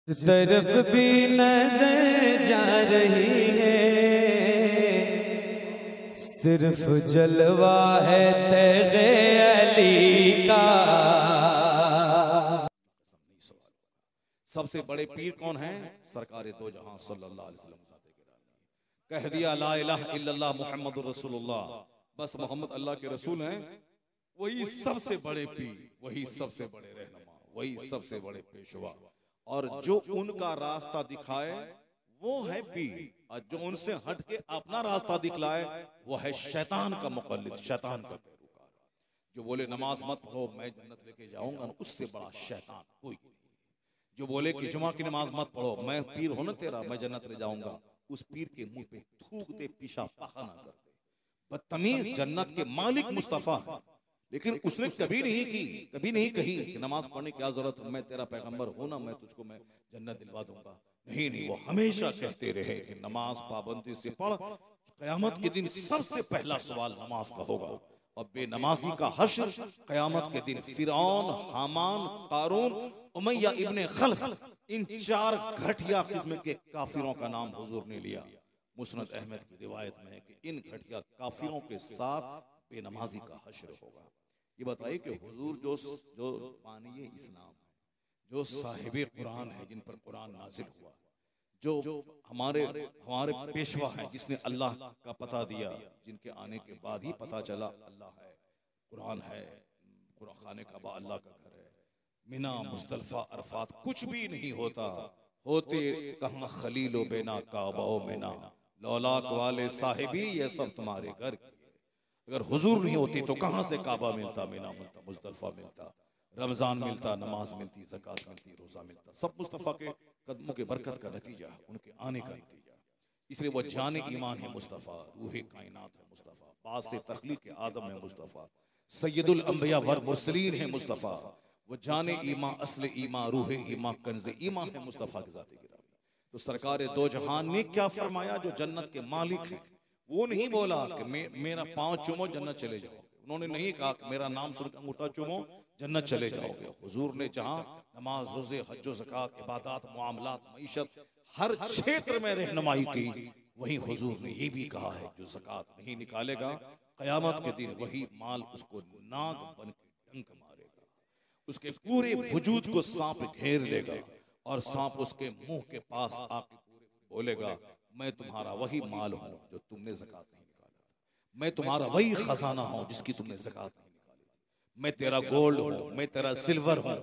तरफ भी नजर जा रही है, सिर्फ जलवा है तेगे अली का। सबसे बड़े पीर कौन हैं? सरकार दो जहां सल्लल्लाहु अलैहि वसल्लम कह दिया ला इलाहा इल्लल्लाह मुहम्मदुर रसूलुल्लाह, बस मोहम्मद अल्लाह के रसूल हैं। वही सबसे बड़े पीर, वही सबसे बड़े रहनुमा, वही सबसे बड़े पेशवा, और जो उनका रास्ता दिखाए वो है पीर, और जो उनसे हट के अपना रास्ता दिखलाए वो है शैतान का मुकल्लिद, शैतान का पैरोकार। जो बोले नमाज मत पढ़ो मैं जन्नत लेके जाऊंगा, उससे बड़ा शैतान कोई नहीं। जो बोले कि जुमा की नमाज मत पढ़ो मैं पीर हूं ना तेरा, मैं जन्नत ले जाऊंगा, उस पीर के मुंह पे थूक दे, पीछा पाखाना कर दे। बदतमीज जन्नत के मालिक मुस्तफा है, लेकिन उसने कभी नहीं कही कि नमाज पढ़ने की क्या जरूरत है, मैं तेरा पैगंबर हूं ना, मैं तुझको मैं जन्नत दिलवा दूंगा। नहीं, वो हमेशा कहते रहे कि नमाज पाबंदी से पढ़, कयामत के दिन सबसे पहला सवाल नमाज का होगा, और बेनमाजी का हश्र कयामत के दिन। फिरौन, हामान, कारून, उमैया इब्ने खल्फ, इन चार घटिया किस्म के काफिरों का नाम हुजूर ने लिया। मुस्नद अहमद की रिवायत में है कि इन घटिया काफिरों के साथ बेनमाजी का हश्र होगा। ये बताइए कि हुजूर जो बानिए इस्लाम है, जो साहिबे कुरान है, जिन पर कुरान नाजिल हुआ, जो हमारे पेशवा है, जिसने अल्लाह का पता दिया, जिनके आने के बाद ही पता चला अल्लाह है, कुरान है, खाने काबा अल्लाह का घर है, मिना मुस्तल्फा अरफात कुछ भी नहीं होता, होते कहाँ खलीलो बेना काबा मिना, लौलाक वाले साहिबी ये सब तुम्हारे घर की। अगर हुजूर नहीं होती तो कहाँ से काबा मिलता, मिना मिलता, मुस्तल्फा मिलता, रमजान मिलता, नमाज मिलती, ज़कात मिलती, रोजा मिलता, सब मुस्तफ़ा के कदमों के बरकत का नतीजा, उनके आने का नतीजा। इसलिए वो जाने ईमान है मुस्तफ़ा, रूहे कायनात है मुस्तफ़ा, बास से तख्लीक के आदम है मुस्तफ़ा, सैयदुल अंबिया वर मुरसलीन है मुस्तफ़ा, वो जाने ईमान, असले ईमान, रूहे ईमान, कंज़े ईमान है मुस्तफ़ा की ज़ात गिरामी। तो सरकार दो जहान ने क्या फरमाया? जो जन्नत के मालिक हैं, वो नहीं बोला कि मेरा पांव चूमो जन्नत चले जाओगे, उन्होंने नहीं कहा कि मेरा नाम सुन के अंगूठा चूमो जन्नत चले जाओगे। हुजूर ने जहां नमाज, रोजे, हज, ज़कात, इबादत, मुआमलात, मईशत, हर क्षेत्र में रहनुमाई की, वहीं हुजूर ने ये भी कहा है जो ज़कात नहीं निकालेगा कयामत के दिन वही माल उसको नाग बन के डंक मारेगा, उसके पूरे वजूद को सांप घेर लेगा, और सांप उसके मुंह के पास आके बोलेगा मैं तुम्हारा वही माल हूं जो तुमने ज़कात नहीं निकाला था, मैं तुम्हारा वही खजाना हूं जिसकी तुमने ज़कात नहीं निकाली थी, मैं तेरा गोल्ड हूं, मैं तेरा सिल्वर हूं,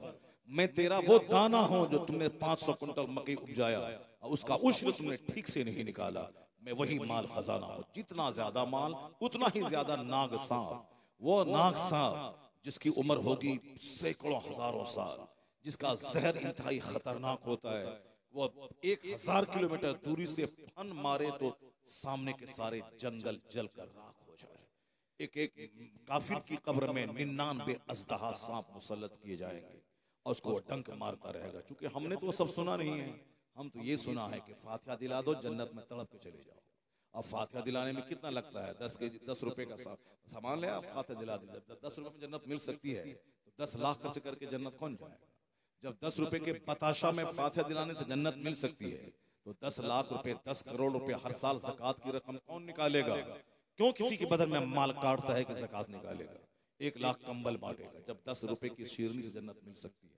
मैं तेरा वो दाना हूं जो तुमने 500 कुंटल मकई उपजाया और उसका उश्र तुमने ठीक से नहीं निकाला, मैं वही माल खजाना हूं। जितना ज्यादा माल उतना ही ज्यादा नाग सांप, वो नाग सांप जिसकी उम्र होगी सैकड़ों हजारों साल, जिसका जहर इंतहाई खतरनाक होता है, वो 1000 किलोमीटर दूरी से फन मारे तो सामने के सारे जंगल जलकर राख हो जाए। एक एक काफिर की कब्र में 99 अजदहा सांप मुसल्लत किए जाएंगे और उसको डंक मारता रहेगा। क्योंकि हमने तो वो सब सुना नहीं है, हम तो ये सुना है कि फातिहा दिला दो जन्नत में तड़प के चले जाओ। अब फातिहा दिलाने में कितना लगता है? 10 रुपए का सामान ले आप, फातिहा दिला दीजिए। 10 रुपए में जन्नत मिल सकती है तो 10 लाख खर्च करके जन्नत कौन जाएगा? जब 10 रुपए के बताशा में फातिहा दिलाने से जन्नत मिल सकती है तो 10 लाख रुपए, 10 करोड़ रुपए हर साल ज़कात की रकम कौन निकालेगा? क्यों किसी के बदन में माल काटता है कि ज़कात निकालेगा? 1 लाख कंबल बांटेगा जब 10 रुपए की शेरनी से जन्नत मिल सकती है।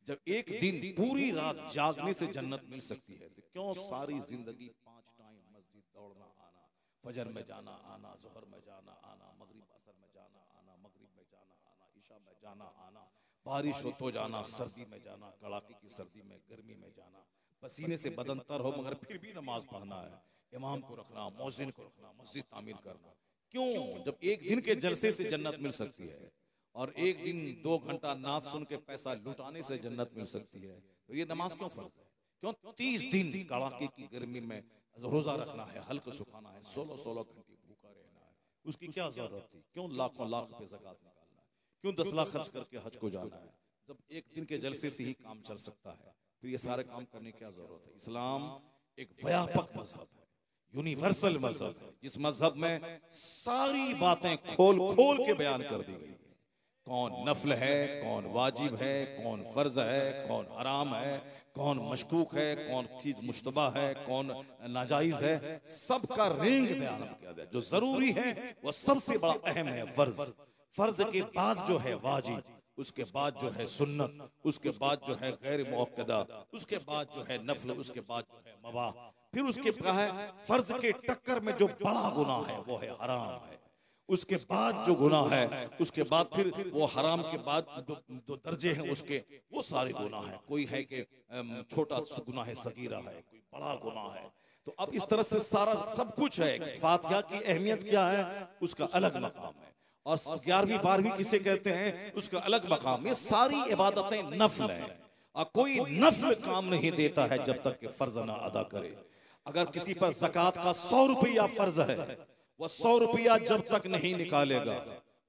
जब एक दिन पूरी रात जागने से जन्नत मिल सकती है तो क्यों सारी जिंदगी 5 टाइम मस्जिद दौड़ना आना, फजर में जाना आना, जोहर में जाना आना, मगरिब असर में जाना आना, मगरिब में जाना आना, ईशा में जाना आना, बारिश हो तो जाना, सर्दी में जाना, कड़ाके की सर्दी में, गर्मी में जाना, पसीने से बदन तर हो मगर फिर भी नमाज पढ़ना है, इमाम को रखना, मौजिन को रखना, मस्जिद तामीर करना। क्यों? जब एक दिन के जलसे से जन्नत मिल सकती है और एक दिन 2 घंटा नात सुन के पैसा लुटाने से जन्नत मिल सकती है, तो ये नमाज क्यों फर्ज है? क्यों 30 दिन कड़ाके की गर्मी में रोजा रखना है, हल्क सुखाना है, 16-16 घंटे भूखा रहना है, उसकी क्या जरूरत थी? क्यों लाखों लाख रुपए ज़कात निकालना है? क्यों 10 लाख खर्च करके हज को जाना है? जब एक दिन के जलसे से ही काम चल सकता है फिर ये सारे काम करने की क्या जरूरत है? इस्लाम एक व्यापक मजहब है, यूनिवर्सल मजहब है, जिस मजहब में सारी बातें खोल खोल के बयान कर दी गई है। कौन नफल है, कौन वाजिब है, कौन फर्ज है, कौन हराम है, कौन मशकूक है, कौन चीज मुश्तबा है, कौन नाजायज है, सबका रेंज बयान किया गया। जो जरूरी है वो सबसे बड़ा अहम है फर्ज। फर्ज के बाद जो है वाजिब, उसके बाद जो है सुन्नत, उसके बाद जो है गैर मुअक्कदा, उसके बाद जो है नफल, उसके बाद जो है मबाह, फिर उसके कहा है फर्ज के टक्कर में जो बड़ा गुनाह है वो है हराम है। उसके बाद जो गुनाह है, उसके बाद फिर वो हराम के बाद दो दर्जे हैं उसके, वो सारे गुनाह है। कोई है कि छोटा गुनाह है सगीरा है, कोई बड़ा गुनाह है। तो अब इस तरह से सारा सब कुछ है। फातिहा की अहमियत क्या है, उसका अलग मकाम है। और 11वीं 12वीं किसे कहते हैं, उसका अलग मकाम। ये सारी इबादतें नफल है और कोई नफल काम नहीं देता है जब तक कि फर्ज ना अदा करे। अगर किसी पर ज़कात का 100 रुपया फर्ज है, वह 100 रुपया जब तक नहीं निकालेगा,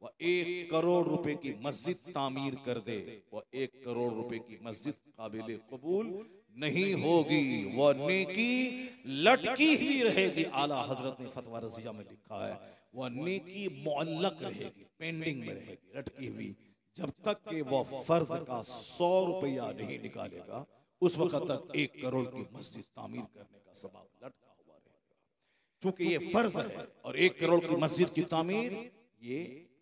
वह 1 करोड़ रुपए की मस्जिद तामीर कर दे, वह 1 करोड़ रुपए की मस्जिद काबिल कबूल नहीं होगी। वह नेकी लटकी ही रहेगी। आला हजरत ने फतवा रज़िया में लिखा है, वह नेकी मुअल्लक रहेगी, पेंडिंग में रहेगी, लटकी हुई, जब तक कि वह फर्ज का 100 रुपया नहीं निकालेगा। उस वक्त तक 1 करोड़ की मस्जिद तामीर करने का सवाब लटका हुआ रहेगा, क्योंकि ये फर्ज है। और 1 करोड़ की मस्जिद की तामीर ये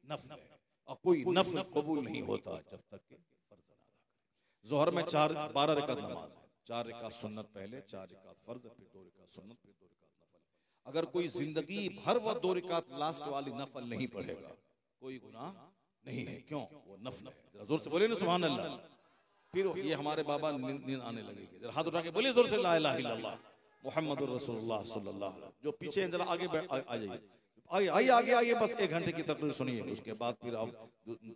नफल है, और कोई नफल कबूल नहीं होता जब तक कि फर्ज अदा करे। जोहर में 12 रकात नमाज है, 4 रकात सुन्नत पहले, 4 रकात फर्ज, फिर 2 रकात सुन्नत, फिर 2 रकात नफल। अगर कोई जिंदगी भर वह 2 रकात लास्ट वाली नफल नहीं पढ़ेगा, कोई गुनाह नहीं है। क्यों? वो नफल है। जरा जोर से बोले ना सुभान अल्लाह। फिर ये हमारे बाबा नींद आने लगेगी। जरा हाथ उठा के बोलिए जोर से ला इलाहा इल्लल्लाह मुहम्मदुर रसूलुल्लाह सल्लल्लाहु अलैहि वसल्लम। जो पीछे हैं जरा आगे आ जाइए, आइए आगे आइए। बस 1 घंटे की तकरीर सुनिए, उसके बाद फिर आप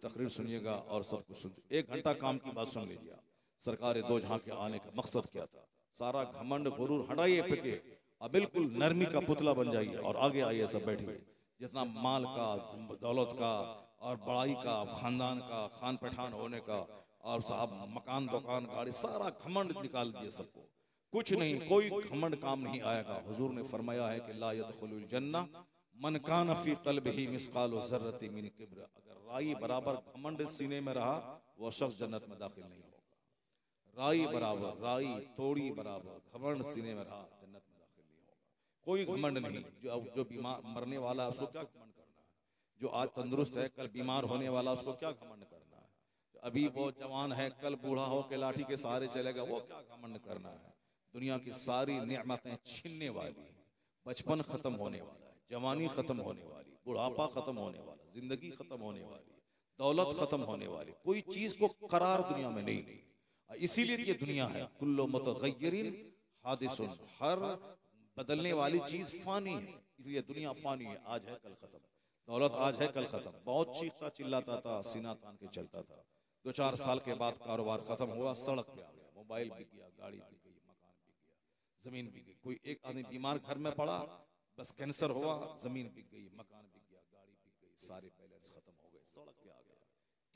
तकरीर सुनिएगा और सब कुछ सुनिए। 1 घंटा काम की बात सुन लीजिए। सरकार दो जहां के आने का मकसद क्या था? सारा घमंड गुरूर हटाइए फेंके और बिल्कुल नरमी का पुतला बन जाइए और आगे आइए, सब बैठिए। जितना माल का, दौलत का और बड़ाई का, खानदान का, खान पठान होने का और साहब मकान, दुकान, गाड़ी, सारा घमंड निकाल दिए सबको। कुछ नहीं, कोई घमंड काम नहीं आएगा। हुजूर ने फरमाया है कि ला यदखुलुल जन्नह मन कान फी क़ल्बिही मिस्क़ालु ज़र्रति मिन किब्र। अगर राई बराबर घमंड सीने में रहा, वो शख्स जन्नत में दाखिल नहीं होगा। राई बराबर, राई तोड़ी बराबर घमंड सीने में रहा, जन्नत में दाखिल नहीं होगा। कोई घमंड नहीं। जो बीमार मरने वाला है उसको क्या घमंड करना है? जो आज तंदुरुस्त है कल बीमार होने वाला, उसको क्या घमंड करना है? अभी वो जवान है कल बूढ़ा हो के लाठी के सहारे चलेगा, वो क्या घमंड करना है? दुनिया की सारी नेमतें छीनने वाली हैं। बचपन खत्म होने वाला है, जवानी खत्म होने वाली, बुढ़ापा खत्म होने वाला, जिंदगी खत्म होने वाली, दौलत खत्म होने वाली। कोई चीज को करार दुनिया में नहीं। इसीलिए ये दुनिया है कुल्लु मुतगय्यरिन हादिसुन, हर बदलने वाली चीज फानी है। इसलिए दुनिया फानी है, आज है कल खत्म। दौलत आज है कल खत्म। बहुत चीखता चिल्लाता था, सीना तान के चलता था, 2-4 साल के बाद कारोबार खत्म हुआ, सड़क पे आ गया, मोबाइल बिक गया, गाड़ी बिक गई, मकान बिक गया, जमीन बिक गई। कोई एक आदमी बीमार घर में पड़ा, बस कैंसर हुआ, जमीन बिक गई, मकान बिक गया, गाड़ी बिक गई, सारे बैलेंस खत्म हो गए, सड़क पे आ गया।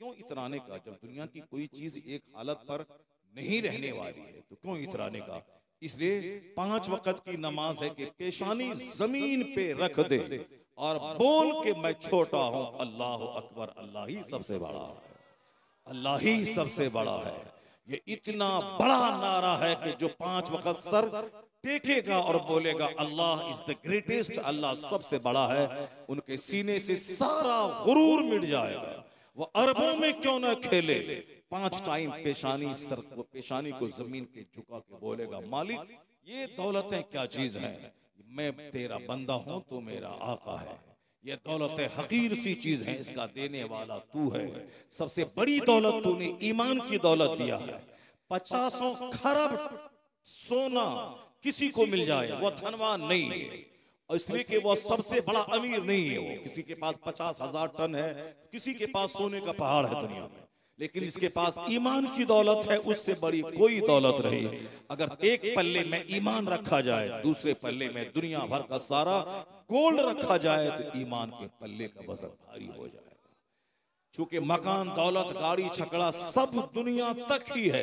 क्यों इतराने का? जब दुनिया की कोई चीज एक हालत पर नहीं रहने वाली है तो क्यों इतराने का? इसलिए 5 वक्त की नमाज है कि पेशानी जमीन पे रख दे और बोल के मैं छोटा हूं, अल्लाह अकबर, अल्लाह ही सबसे बड़ा है, अल्लाह ही सबसे बड़ा है। ये इतना बड़ा नारा है कि जो 5 वक्त सर टेकेगा और बोलेगा अल्लाह इज द ग्रेटेस्ट, अल्लाह सबसे बड़ा है, उनके सीने से सारा गुरूर मिट जाएगा। वो अरबों में क्यों ना खेले, 5 टाइम पेशानी को जमीन पे झुका के बोलेगा मालिक ये दौलतें क्या चीज है, मैं तेरा बंदा हूं, तू मेरा आका है। ये दौलतें हकीर सी चीज है, इसका देने वाला तू है। सबसे बड़ी दौलत तूने ईमान की दौलत दिया है। 50 खरब सोना किसी को मिल जाए, वो धनवान नहीं है, और इसलिए कि वो सबसे बड़ा अमीर नहीं है। वो किसी के पास 50,000 टन है, किसी के पास सोने का पहाड़ है दुनिया में, लेकिन इसके पास ईमान की दौलत है, उससे बड़ी कोई दौलत नहीं। अगर एक पल्ले में ईमान रखा जाए, दूसरे पल्ले में दुनिया भर का सारा गोल्ड रखा जाए, तो ईमान के पल्ले का वजन भारी हो जाएगा। चूंकि मकान, दौलत, गाड़ी, छकड़ा सब दुनिया तक ही है।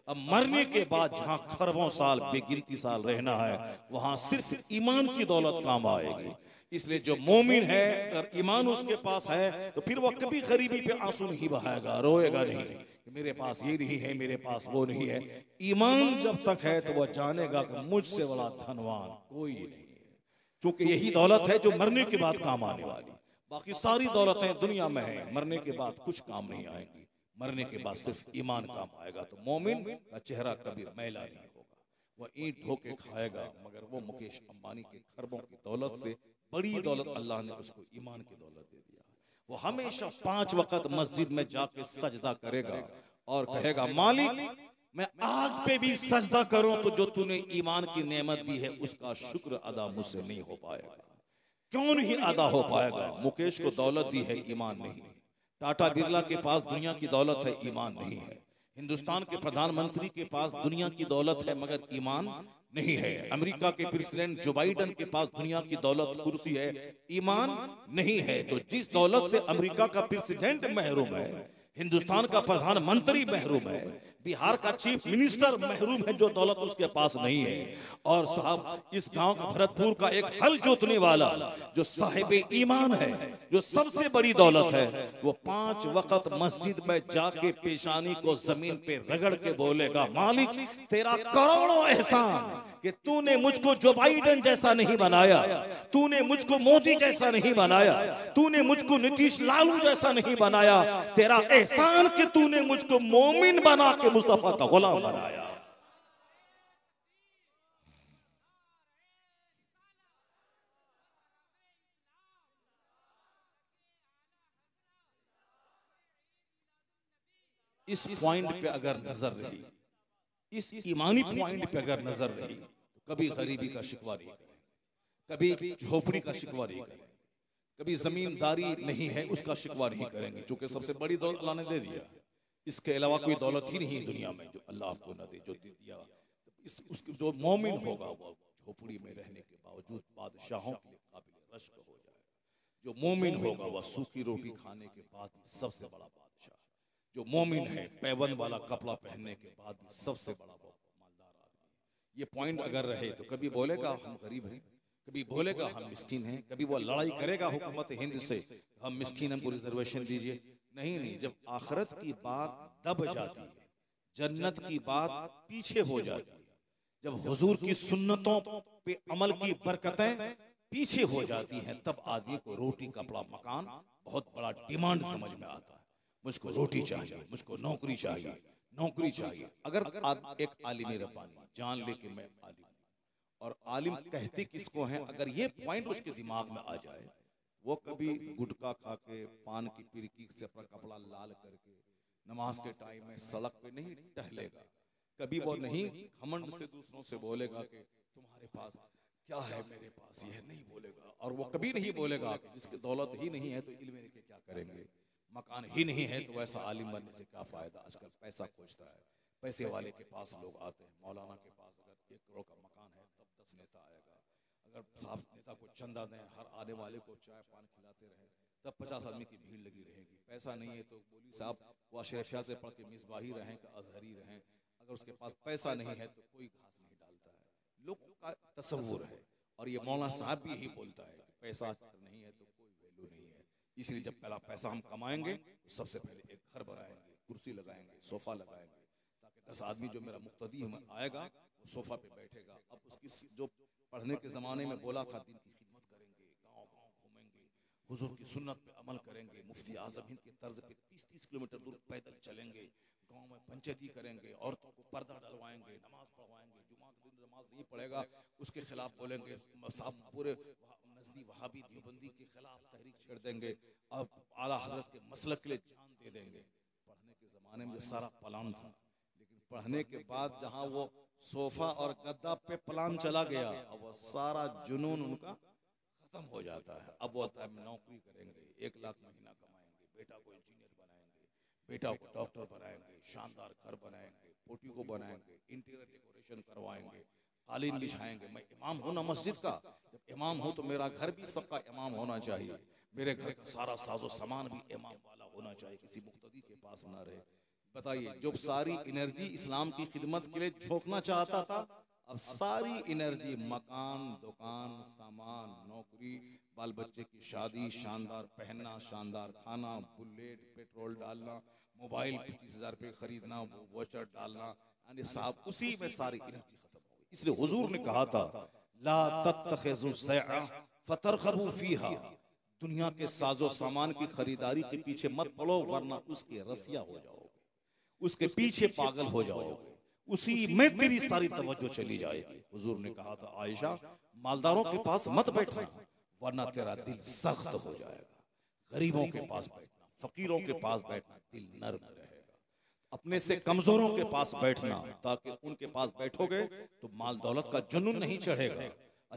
अब मरने के बाद जहां खरबों साल, बेगिनती साल रहना है, वहां सिर्फ ईमान की दौलत काम आएगी। इसलिए जो मोमिन है, अगर ईमान उसके पास है तो फिर वह कभी गरीबी पे आंसू नहीं बहाएगा, रोएगा नहीं कि मेरे पास ये नहीं है, मेरे पास वो नहीं है। ईमान जब तक है तो वह जानेगा कि मुझसे बड़ा धनवान कोई नहीं है, क्योंकि यही दौलत है जो मरने के बाद काम आने वाली। बाकी सारी दौलतें दुनिया में है, मरने के बाद कुछ काम नहीं आएंगी। मरने के बाद सिर्फ ईमान काम आएगा। तो मोमिन का चेहरा कभी मैला नहीं होगा, वह ईंट ढो के खाएगा। मगर वो मुकेश अंबानी के खरबों की दौलत से बड़ी दौलत अल्लाह ने उसको ईमान की दौलत दे दिया। वो हमेशा 5 वक्त मस्जिद में जाके सजदा करेगा और कहेगा, मालिक मैं आग पे भी सजदा करूं तो जो तूने ईमान की नेमत दी है उसका शुक्र अदा मुझसे नहीं हो पाएगा। क्यों नहीं अदा हो पाएगा? मुकेश को दौलत दी है, ईमान नहीं। टाटा बिरला के पास दुनिया की दौलत है, ईमान नहीं है। हिंदुस्तान के प्रधानमंत्री के पास दुनिया की दौलत है मगर ईमान नहीं है। अमेरिका के प्रेसिडेंट जो बाइडन के पास दुनिया की दौलत, कुर्सी है, ईमान नहीं है। तो जिस दौलत से अमेरिका का प्रेसिडेंट महरूम है, हिंदुस्तान का प्रधानमंत्री महरूम है, बिहार का चीफ मिनिस्टर महरूम है, जो दौलत उसके पास नहीं है। और साहब इस गांव का भरतपुर का एक हल जोतने वाला जो साहिब ईमान है, जो सबसे बड़ी दौलत है, वो 5 वक्त मस्जिद में जाके पेशानी को जमीन पे रगड़ के बोलेगा, मालिक तेरा करोड़ों एहसान कि तूने मुझको जो बाइडन जैसा नहीं बनाया, तूने मुझको मोदी जैसा नहीं बनाया, तूने मुझको नीतीश लालू जैसा नहीं बनाया। तेरा एहसान कि तूने मुझको मोमिन बना के मुस्तफा का गुलाम बनाया। इस पॉइंट पे अगर नजर रही, इस ईमानी पॉइंट पे अगर नजर रही तो कभी गरीबी का शिकवा नहीं करेंगे, कभी झोपड़ी का शिकवा नहीं करेंगे, कभी जमींदारी नहीं है उसका शिकवा नहीं करेंगे, क्योंकि सबसे बड़ी दौलत अल्लाह ने दे दिया। इसके अलावा कोई दौलत ही नहीं है दुनिया में जो अल्लाह आपको न दे, जो दे दिया। उसकी जो मोमिन होगा वो झोपड़ी में रहने के बावजूद बादशाहों के लिए काबिल रश्क हो जाएगा। जो मोमिन होगा वह सूखी रोटी खाने के बाद भी सबसे बड़ा बादशाह। जो मोमिन है पैबंद वाला कपड़ा पहनने के बाद भी सबसे बड़ा मालदार आदमी। ये पॉइंट अगर रहे तो कभी बोलेगा हम गरीब हैं, कभी बोलेगा हम मिस्कीन हैं, कभी वो लड़ाई करेगा हुकूमत हिंद से, हम मिस्कीन, हमको रिजर्वेशन दीजिए। नहीं, जब आखिरत की बात दब जाती है, जन्नत की बात पीछे हो जाती है, जब हुजूर की सुन्नतों पे अमल की बरकतें पीछे हो जाती हैं, तब आदमी को रोटी, कपड़ा, मकान बहुत बड़ा डिमांड समझ में आता है। मुझको रोटी चाहिए, मुझको नौकरी चाहिए, नौकरी चाहिए। अगर एक आलिम रब्बानी जान ले कि मैं आलिम, और आलिम कहते किसको हैं, अगर ये पॉइंट उसके दिमाग में आ जाए, वो कभी गुटखा खा के, पान की पिरकी से अपना कपड़ा लाल करके नमाज के टाइम में सड़क पे नहीं टहलेगा। कभी वो नहीं घमंड से दूसरों से बोलेगा कि तुम्हारे पास क्या है, मेरे पास यह नहीं बोलेगा। और वो कभी नहीं बोलेगा कि जिसकी दौलत ही नहीं है तो इल्म के क्या करेंगे, मकान ही नहीं है तो वैसा आलिम बनने से क्या फायदा। आजकल पैसा खोजता है, पैसे वाले के पास लोग आते हैं। मौलाना के पास अगर 1 करोड़ का मकान है तब 10 नेता आएगा। अगर साहब नेता को चंदा दें, हर आने वाले को चाय पान खिलाते रहे, तब 50 आदमी की भीड़ लगी रहेगी। पैसा नहीं है तो बोली साहब वो अशरफिया से पढ़ के मिसबाही रहें कि अजहरी रहें, अगर उसके पास पैसा नहीं है तो कोई घास नहीं डालता है। लोगों का तसव्वुर है, और ये मौलाना साहब भी यही बोलता है कि पैसा नहीं है तो कोई वैल्यू नहीं है। इसलिए जब पहला पैसा हम कमाएंगे तो सबसे पहले एक घर बनाएंगे, कुर्सी लगाएंगे, सोफा लगाएंगे, ताकि 10 आदमी जो मेरा मुक्तदी आएगा वो सोफा पे बैठेगा। अब उसकी जो पढ़ने के ज़माने में बोला था, दिन की खिदमत करेंगे, गांव-गांव घूमेंगे, हुजूर की सुन्नत पे अमल करेंगे, मुफ्ती आज़म हिंद के तर्ज पे 30-30 किलोमीटर दूर पैदल चलेंगे, गांव में पंचायती करेंगे, औरतों को पर्दा डलवाएंगे, नमाज पढ़वाएंगे। जुमा के दिन नमाज नहीं पढ़ेगा उसके खिलाफ बोलेंगे, साहब पूरे नजदी वहाबी देवबंदी के खिलाफ तहरीक छेड़ देंगे, अब आला हजरत के मसलक के लिए जान दे देंगे। पढ़ने के ज़माने में सारा प्लान था, लेकिन पढ़ने के बाद जहाँ वो सोफा और गद्दा पे प्लान चला गया, अब वो सारा जुनून उनका खत्म हो जाता है। अब वो होता है नौकरी करेंगे, 1 लाख महीना कमाएंगे, बेटा को इंजीनियर बनाएंगे, बेटा को डॉक्टर बनाएंगे, शानदार घर बनाएंगे, पोटी को बनाएंगे, इंटीरियर डेकोरेशन करवाएंगे, कालीन बिछाएंगे। मैं इमाम हूं ना मस्जिद का, जब इमाम हूं तो मेरा घर भी सबका इमाम होना चाहिए। मेरे घर का सारा साजो सामान भी इमाम वाला होना चाहिए, किसी मुक्तदी के पास ना रहे। बताइए, जो सारी एनर्जी इस्लाम की खिदमत के लिए झोंकना चाहता था, अब सारी एनर्जी मकान, दुकान, सामान, नौकरी, बाल बच्चे की शादी, शानदार पहनना, शानदार खाना, बुलेट, पेट्रोल डालना, मोबाइल 25,000 रुपये खरीदना, वॉचर डालना, यानी साहब उसी में सारी एनर्जी खत्म हो गई। इसलिए हुजूर ने कहा था, ला तत्तखिज़ु ज़ैअ फतरखबू फीहा, दुनिया के साजो सामान की खरीदारी के पीछे मत पड़ो, वरना उसके रसिया हो जाओगे, उसके पीछे पागल हो जाओगे, उसी में तेरी सारी तवज्जो चली जाएगी। हुजूर ने कहा था, आयशा मालदारों के पास मत बैठना, वरना तेरा दिल सख्त हो जाएगा। गरीबों के पास बैठना, फकीरों के पास बैठना, दिल नर्म रहेगा। अपने से कमजोरों के पास बैठना, ताकि उनके पास बैठोगे तो माल दौलत का जुनून नहीं चढ़ेगा।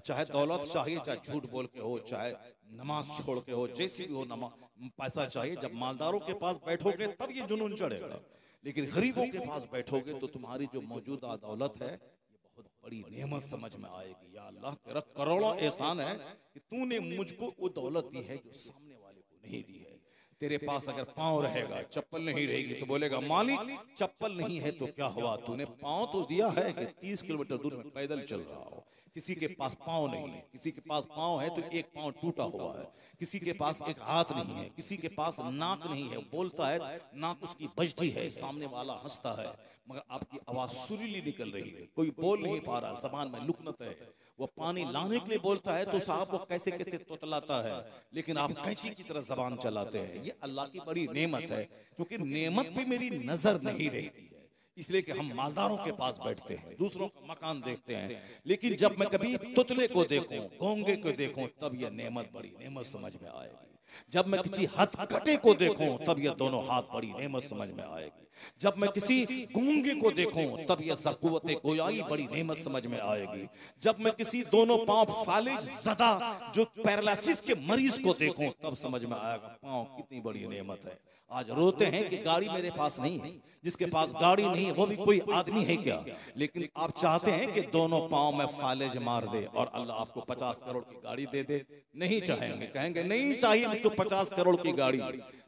चाहे दौलत चाहिए, चाहे झूठ बोल के हो, चाहे नमाज छोड़ के हो, जैसी भी हो, पैसा चाहिए। जब मालदारों के पास बैठोगे तब ये जुनून चढ़ेगा, लेकिन गरीबों के पास बैठोगे तो तुम्हारी जो मौजूदा दौलत है ये बहुत बड़ी नेमत समझ में आएगी। या अल्लाह, तेरा करोड़ों एहसान है कि तूने मुझको वो दौलत दी है जो सामने वाले को नहीं दी है। तेरे पास अगर पाँव रहेगा, चप्पल नहीं रहेगी, तो बोलेगा मालिक चप्पल नहीं है तो क्या हुआ, तूने पाँव तो दिया है कि 30 किलोमीटर दूर में पैदल चल रहा हो। किसी के पास पाँव नहीं है, किसी के पास पाँव है तो एक पाँव टूटा हुआ है, किसी के पास एक हाथ नहीं है, किसी के पास नाक नहीं है, बोलता है नाक उसकी बजती है, सामने वाला हंसता है, मगर आपकी आवाज सुरीली निकल रही है, कोई बोल नहीं पा रहा, जबान में लुकनत है। वो पानी लाने के लिए बोलता है तो साहब वो कैसे कैसे तोतलाता है, लेकिन आप कैंची की तरह जबान चलाते हैं। ये अल्लाह की बड़ी नेमत है, क्योंकि नेमत पे मेरी नजर नहीं रहती है, इसलिए कि हम मालदारों के पास बैठते हैं, दूसरों का मकान देखते हैं। लेकिन जब मैं कभी तुतले को देखूं, गोंगे को देखूं, तब यह नेमत बड़ी नेमत समझ में आएगी। जब मैं किसी हथकटे को देखूं तब यह दोनों हाथ बड़ी नेमत समझ में आएगी। जब मैं किसी गूंगे को देखूं तब यह ज़क़ुव्वत गोयाई बड़ी नेमत समझ में आएगी। जब मैं किसी दोनों पांव फालिज ज़दा जो पैरालिसिस के मरीज को देखूं तब समझ में आएगा पांव कितनी बड़ी नेमत है। आज रोते हैं कि गाड़ी मेरे पास नहीं है, जिसके पास गाड़ी नहीं है वो भी कोई आदमी है क्या? लेकिन आप चाहते हैं कि दोनों पांव में फालिज मार दे और अल्लाह आपको 50 करोड़ की गाड़ी दे दे? नहीं चाहेंगे, कहेंगे नहीं चाहिए मुझको 50 करोड़ की गाड़ी,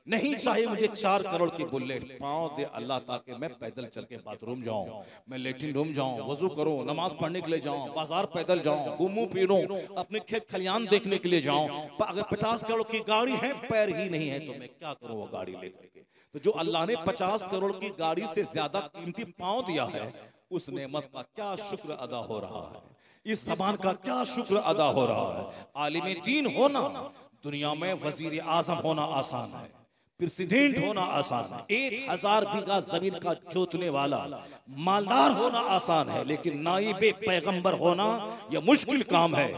नहीं चाहिए मुझे 4 करोड़ की बुलेट। पांव दे अल्लाह ताकि मैं पैदल चल के बाथरूम जाऊं, मैं लेटरिन रूम जाऊं, वजू करूं, नमाज पढ़ने के लिए जाऊं, बाजार पैदल जाऊं, घूमूं फिरूं, अपने खेत खलियान देखने के लिए जाऊं। अगर 50 करोड़ की गाड़ी है, पैर ही नहीं है, तो मैं क्या करूं वो गाड़ी लेकर के? तो जो अल्लाह ने 50 करोड़ की गाड़ी से ज्यादा कीमती पांव दिया है, उस नेमत का क्या शुक्र अदा हो रहा है? इस ज़बान का क्या शुक्र अदा हो रहा है? आलिम दीन होना दुनिया में वजीर आजम होना आसान है, प्रेसिडेंट होना आसान है, 1000 बीघा जमीन का जोतने वाला मालदार होना आसान है, लेकिन नाइबे पैगंबर होना यह मुश्किल काम है।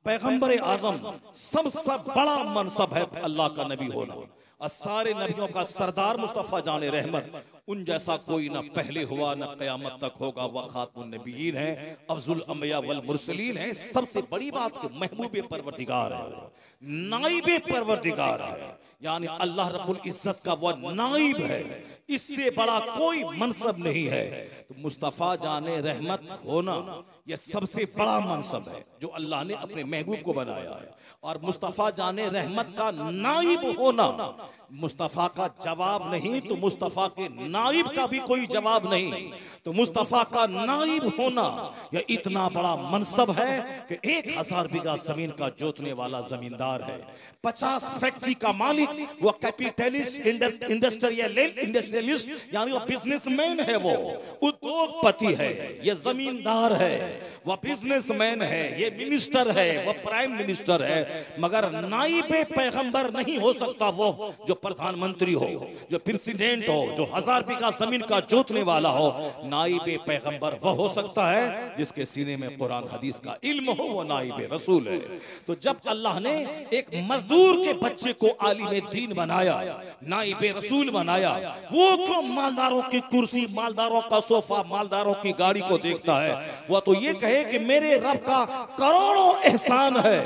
पैगंबर आजम सबसे बड़ा मनसब है अल्लाह का नबी होना, और सारे नबियों का सरदार मुस्तफ़ा जाने रहमत, उन जैसा कोई न पहले हुआ न क़यामत तक होगा। वह खातमुन नबीयीन है, अफ़ज़ुल अंबिया वल मुरसलीन है। सबसे बड़ी बात कि महबूबे परवरदिगार है, नाइबे परवरदिगार है, यानी अल्लाह रब्बुल इज्जत का वह नाइब है, इससे बड़ा कोई मनसब नहीं है। तो मुस्तफ़ा जाने रहमत होना यह सबसे बड़ा मनसब है जो अल्लाह ने अपने महबूब को बनाया है। और मुस्तफ़ा जाने रहमत का नाइब होना, मुस्तफ़ा का जवाब नहीं तो मुस्तफ़ा के नाइब का भी कोई जवाब नहीं, तो मुस्तफ़ा का नाइब होना यह इतना बड़ा मनसब है कि 1000 बीघा जमीन का जोतने वाला जमींदार है, 50 फैक्ट्री का मालिक, वह कैपिटलिस्ट इंडस्ट्रियलिस्ट यानी वो बिजनेसमैन है, वो उद्योगपति है, यह जमींदार है, वह बिजनेसमैन है, ये मिनिस्टर है, वह प्राइम मिनिस्टर है, मगर नाइबे पैगंबर नहीं हो सकता वो जो प्रधानमंत्री हो, जो प्रेसिडेंट हो, जो 1000 बीघा जमीन का जोतने वाला हो। नाइबे पैगंबर वह हो सकता है जिसके सीने में कुरान हदीस का इल्म हो, वो नाइबे रसूल है। तो जब अल्लाह ने एक मजदूर के बच्चे को आलिम दीन बनाया, नाइबे रसूल बनाया, वो क्यों मालदारों की कुर्सी, मालदारों का सोफा, मालदारों की गाड़ी को देखता है? वह तो ये कहे कि मेरे रब का करोड़ों एहसान है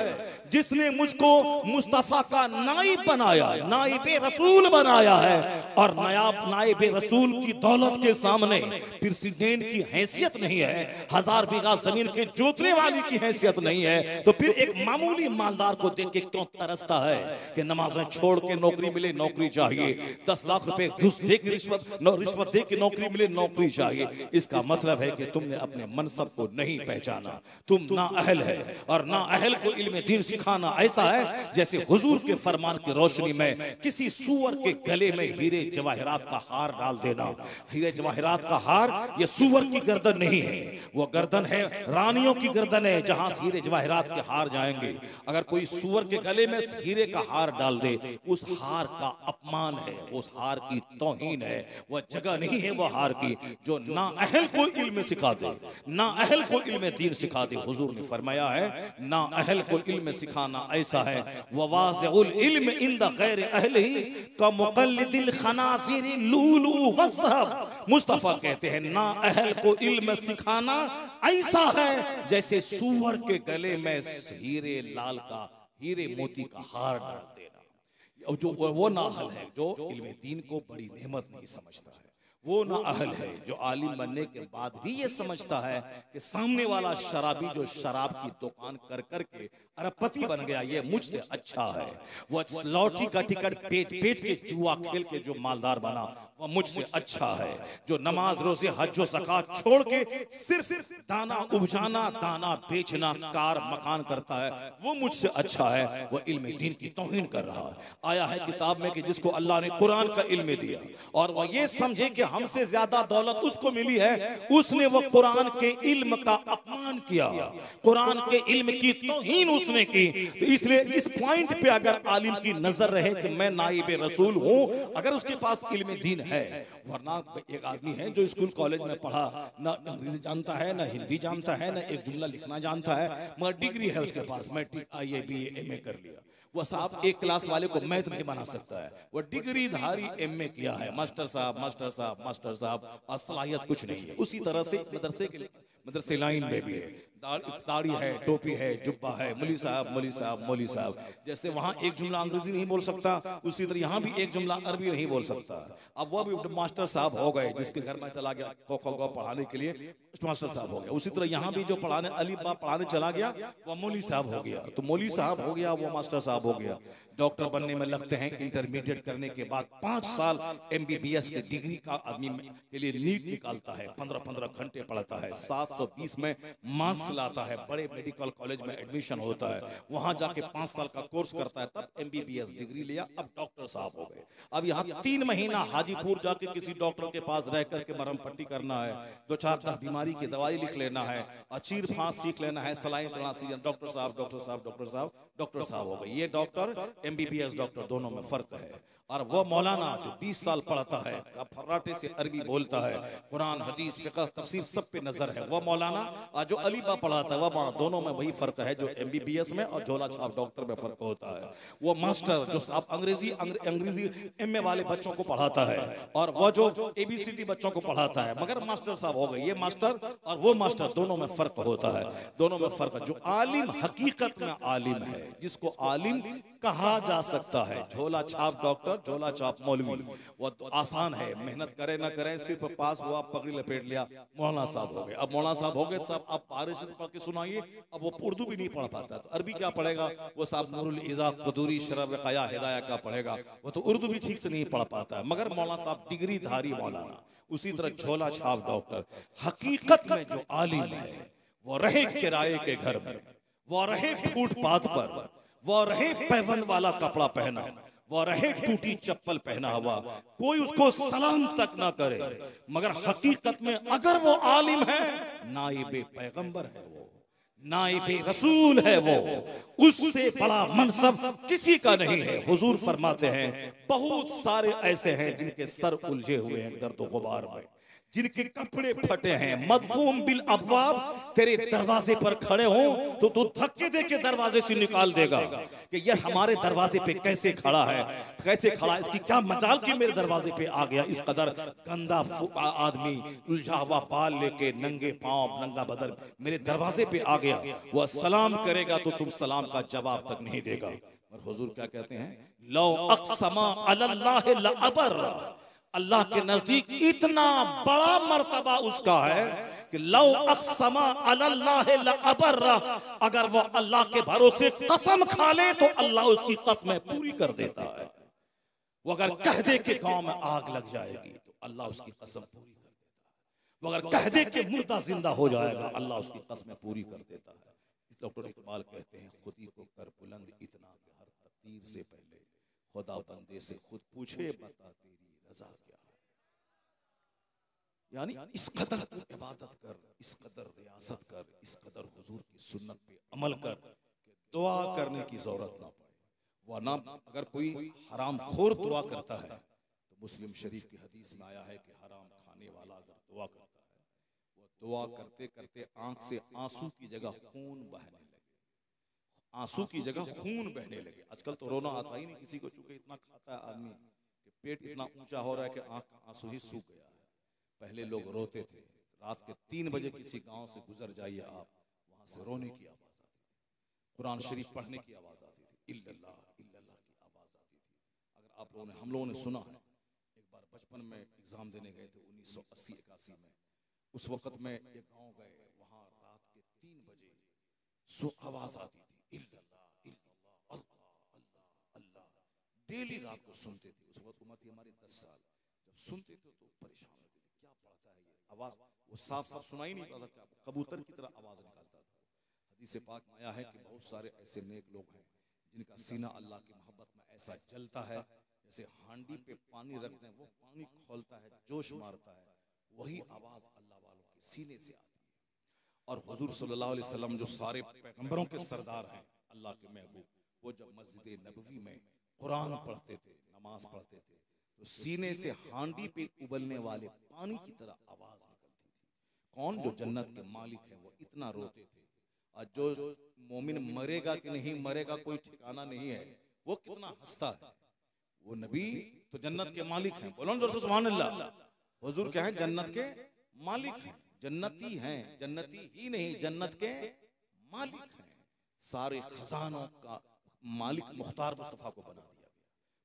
जिसने मुझको मुस्तफा का नाइब बनाया, नाइब रसूल बनाया है, और नाइब रसूल की दौलत के सामने प्रेसिडेंट की हैसियत नहीं है, 1000 बीघा जमीन के जोतने वाली की हैसियत नहीं है, तो फिर एक मामूली मालदार को देख के क्यों तरसता है कि नमाजें छोड़ के नौकरी मिले, नौकरी चाहिए, 10 लाख रुपए घुस दे के रिश्वत दे के नौकरी मिले, नौकरी चाहिए। इसका मतलब है कि तुमने अपने मनसब को नहीं पहचाना, तुम ना अहल है, और ना अहल को इल्म दीन सिखाना ऐसा है जैसे हुजूर के फरमान की रोशनी में किसी सूअर के गले में हीरे जवाहरात का हार डाल देना। हीरे जवाहरात का हार ये सूअर की गर्दन नहीं है, वो गर्दन है रानियों की गर्दन है, जहां हीरे जवाहरात के हार जाएंगे। अगर कोई सूअर के गले में हीरे का हार डाल दे, उस हार का अपमान है, उस हार की तौहीन है, वह जगह नहीं है वो हार की जो ना अहल को इल्म सिखा दे, ना अहल को इल्म दीन सिखा दे। हुजूर ने फरमाया है ना अहल को इल्म सिखाना ऐसा है ववाज़िउल इल्म इंद गैर अहलिही का मुक़ल्लिदिल खनाज़िर लूलू वज़हब। मुस्तफा कहते हैं ना अहल को इल्म सिखाना ऐसा है जैसे सूअर के गले में हीरे लाल का, हीरे मोती का हार डाल देना। जो वो ना अहल है जो इल्म दीन को बड़ी नेमत नहीं समझता है, वो ना अहल है जो आलिम बनने के बाद भी ये समझता है कि सामने वाला शराबी जो शराब की दुकान कर करके अरबपति बन गया ये मुझसे अच्छा है, वो लॉटरी का टिकट बेच के जुआ खेल के जो मालदार बना वो मुझसे अच्छा है, जो नमाज रोजे हज व ज़कात छोड़ के सिर्फ दाना उपजाना, दाना बेचना, कार मकान करता है वो मुझसे अच्छा है, वो इल्म दीन की तौहीन कर रहा है। आया है किताब में कि जिसको अल्लाह ने कुरान का इल्म दिया और वह ये समझे कि हमसे ज्यादा दौलत उसको मिली है, उसने वो कुरान के इल्म का अपमान किया, कुरान के इल्म की तौहीन उसने की। तो इसलिए इस पॉइंट पे अगर आलिम की नजर रहे कि मैं नाइब रसूल हूं, अगर उसके पास इल्म दीन है, वरना एक आदमी है जो स्कूल कॉलेज में पढ़ा, ना अंग्रेजी जानता है, ना हिंदी जानता है, ना एक जुमला लिखना जानता है, मगर डिग्री है उसके पास, मैट्रिक IAB MA कर लिया। वह साहब एक क्लास वाले को मैथ नहीं बना सकता है, वह डिग्री धारी MA किया है, मास्टर साहब मास्टर साहब मास्टर साहब, और सलाहियत कुछ नहीं है। उसी तरह से मदरसे लाइन में भी है, दाढ़ी है, टोपी है, जुब्बा है, मौली साहब मौली साहब मौली साहब। जैसे वहाँ एक जुमला अंग्रेजी नहीं बोल सकता, उसी तरह यहाँ भी एक जुमला अरबी नहीं बोल सकता। अब वो भी मास्टर साहब हो गए, जिसके घर में चला गया को पढ़ाने के लिए मास्टर साहब हो गया। उसी तरह यहाँ भी जो पढ़ाने अली बा पढ़ाने चला गया वो मौली साहब हो गया, तो मौली साहब हो गया वो मास्टर साहब हो गया। डॉक्टर बनने में लगते हैं, इंटरमीडिएट करने के बाद 5 साल MBBS की डिग्री का आदमी के लिए नीट निकालता है, 15-15 घंटे पढ़ता है, 720 में मार्क्स लाता है, बड़े मेडिकल कॉलेज में एडमिशन होता है, वहां जाके 5 साल का कोर्स करता है, तब MBBS डिग्री लिया, अब डॉक्टर साहब हो गए। अब यहाँ 3 महीना हाजीपुर जाके किसी डॉक्टर के पास रह करके मरहम पट्टी करना है, 2-4-10 बीमारी की दवाई लिख लेना है, चीर फांस सीख लेना है, सलाइन चलाना सीख, डॉक्टर साहब डॉक्टर साहब डॉक्टर साहब डॉक्टर साहब हो गए। ये डॉक्टर MBBS डॉक्टर दोनों में फर्क है। और वो मौलाना जो 20 साल पढ़ता है, फर्राटे से अरबी बोलता है, कुरान हदीस फिक़ह तफसीर सब पे नजर है, वो मौलाना, और जो अलीबा पढ़ाता है वो मौलाना, दोनों में वही फर्क है जो MBBS में और झोला छाप डॉक्टर में फर्क होता है। वो मास्टर जो आप अंग्रेजी MA वाले बच्चों को पढ़ाता है, और वो जो ABCD बच्चों को पढ़ाता है, मगर मास्टर साहब हो गए। ये मास्टर और वो मास्टर दोनों में फर्क होता है, दोनों में फर्क है। जो आलिम हकीकत में आलिम है, जिसको आलिम कहा जा सकता है, झोला छाप डॉक्टर, झोला छाप मौलवी, वो तो आसान है, मेहनत करे ना करे, सिर्फ पास हुआ, पगड़ी लपेट लिया, मौलाना साहब हो गए। अब मौलाना साहब हो गए, साहब आप पारे से पढ़ के सुनाइए, अब वो उर्दू भी नहीं पढ़ पाता तो अरबी क्या पढ़ेगा, वो साहब नूरुल इज़ा क़ुदूरी शरफ़ क़या हिदाया का पढ़ेगा, वो तो उर्दू भी ठीक से नहीं पढ़ पाता है, मगर मौलाना साहब डिग्री धारी मौलाना। उसी तरह झोला छाप डॉक्टर, हकीकत में जो आलिम है वो रहे किराए के घर में, वो रहे फुटपाथ पर, वो रहे पैबंद वाला कपड़ा पहना, वो रहे टूटी चप्पल पहना हुआ, कोई उसको सलाम तक ना करे, मगर हकीकत में अगर वो आलिम है, नाइबे पैगंबर है, वो नाइबे रसूल है, वो उससे बड़ा मनसब किसी का नहीं है। हुजूर फरमाते हैं बहुत सारे ऐसे हैं जिनके सर उलझे हुए हैं गर्द गुबार में, जिनके कपड़े फटे हैं, मदफूम बिल अबवाब, तेरे दरवाजे पर खड़े हों तो तू धक्के दे के दरवाजे से निकाल देगा कि ये हमारे दरवाजे पे कैसे खड़ा है, कैसे खड़ा, इसकी क्या मजाल कि मेरे दरवाजे पे आ गया। इस कदर गंदा आदमी उलझा हुआ बाल लेके, नंगे पांव, नंगा बदन मेरे दरवाजे पे आ गया, वह सलाम करेगा तो तुम सलाम का जवाब तक नहीं देगा। और हुजूर क्या कहते हैं, लौ अक़समा अलल्लाह लअबर, अल्लाह के नजदीक इतना बड़ा मर्तबा उसका है कि लौ अक़समा अलल्लाह लअबर, अगर वो अल्लाह के भरोसे कसम खा ले तो अल्लाह उसकी कसमें पूरी कर देता है। वो अगर कह दे कि गांव में आग लग जाएगी तो अल्लाह उसकी कसम पूरी कर देता है। वो अगर कह दे कि मुर्दा जिंदा हो जाएगा, अल्लाह उसकी कसमें पूरी कर देता है। इस डॉक्टर इकबाल कहते हैं, खुदी को कर बुलंद इतना कि हर तकदीर से पहले खुदा बंदे से खुद पूछे, बता तेरी रजा क्या है। यानी इस कदर तू इबादत कर, इस कदर रियासत कर, इस कदर हुजूर की सुन्नत पे अमल कर कि दुआ करने की जरूरत ना पड़े। वरना अगर कोई हराम खोर दुआ करता है तो मुस्लिम शरीफ की हदीस में आया है कि हराम खाने वाला अगर दुआ करता है, वो दुआ करते करते आंख से आंसू की जगह खून बहने लगे, आंसू की जगह खून बहने लगे। आजकल तो रोना आता ही नहीं किसी को, चूंकि इतना खाता है आदमी कि पेट इतना ऊंचा हो रहा है कि आंख का आंसू ही सूख गया है। पहले लोग रोते थे, रात के 3 बजे किसी गांव से गुजर जाइए आप, वहां से रोने की आवाज आती थी, कुरान शरीफ पढ़ने की आवाज आती थी, इल्लल्लाह इल्लल्लाह की आवाज आती थी। अगर आप लोगों ने, हम लोगों ने सुना है, एक बार बचपन में एग्जाम देने गए थे 1980-81 में, उस वक्त में एक गांव गए, वहां रात के 3 बजे आवाज आती थी, इल्लल्लाह इल्लल्लाह अल्लाह अल्लाह अल्लाह। डेली रात को सुनते थे। उस वक्त उम्र थी हमारी 10 साल। जब सुनते थे तो परेशान होते थे, क्या पढ़ता है ये, आवाज वो साफ साफ सुनाई नहीं पड़ता, क्या कबूतर की तरह आवाज निकालता था। हदीस पाक में आया है कि बहुत सारे ऐसे नेक लोग हैं जिनका सीना अल्लाह की मोहब्बत में ऐसा जलता है जैसे हांडी पे पानी रखते हैं, वो पानी खोलता है, जोश मारता है, वही आवाज अल्लाह वालों के सीने से आती है। और हुजूर सल्लल्लाहु अलैहि वसल्लम जो सारे पैगंबरों के सरदार हैं, अल्लाह के महबूब, वो जब मस्जिद नबवी में कुरान पढ़ते थे, नमाज पढ़ते थे, तो सीने से हांडी पे उबलने वाले पानी की तरह आवाज निकलती थी। कौन? जो जन्नत के मालिक हैं, वो इतना रोते थे। और जो मोमिन मरेगा कि नहीं मरेगा कोई ठिकाना नहीं है, वो कितना हंसता है। वो नबी तो जन्नत के मालिक हैं, बोलो ना सुभान अल्लाह। हुजूर क्या है? जन्नत के मालिक हैं, जन्नती हैं, जन्नती ही नहीं जन्नत के मालिक हैं। सारे खजानों का मालिक मुख्तार मुस्तफा को बना दिया गया,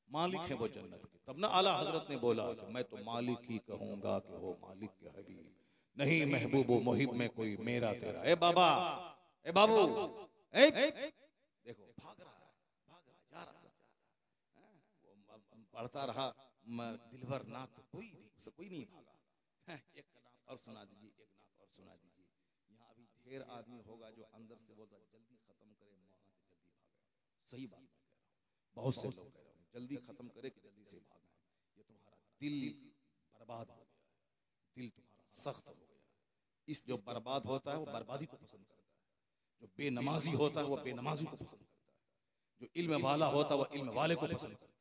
मालिक है वो जन्नत के। तब ना आला हजरत ने बोला कि मैं तो मालिक ही कहूंगा कि हो मालिक के हबीब, नहीं महबूब व मुहिब में कोई मेरा तेरा। ए बाबा, ए बाबू, देखो भाग रहा है, जा रहा पढ़ता रहा, दिलभर नाथ तो कोई नहीं भागा। एक नाथ और सुना दीजिए, एक नाथ और सुना दीजिए। यहाँ अभी ढेर आदमी होगा जो अंदर से बोल रहा जल्दी खत्म करे मौलाना के, जल्दी भागे। सही बात मैं कह रहा हूँ, बहुत से लोग कह रहे हैं जल्दी खत्म करे कि जल्दी से भागना है। ये तुम्हारा दिल बर्बाद हो गया है, दिल तुम्हारा सख्त हो गया है। इस जो बर्बाद होता है वो बर्बादी को पसंद करता है, जो बेनमाजी होता है वो बेनमाजी को पसंद करता है, जो इल्म वाला होता है वो इल्म वाले को पसंद करता है,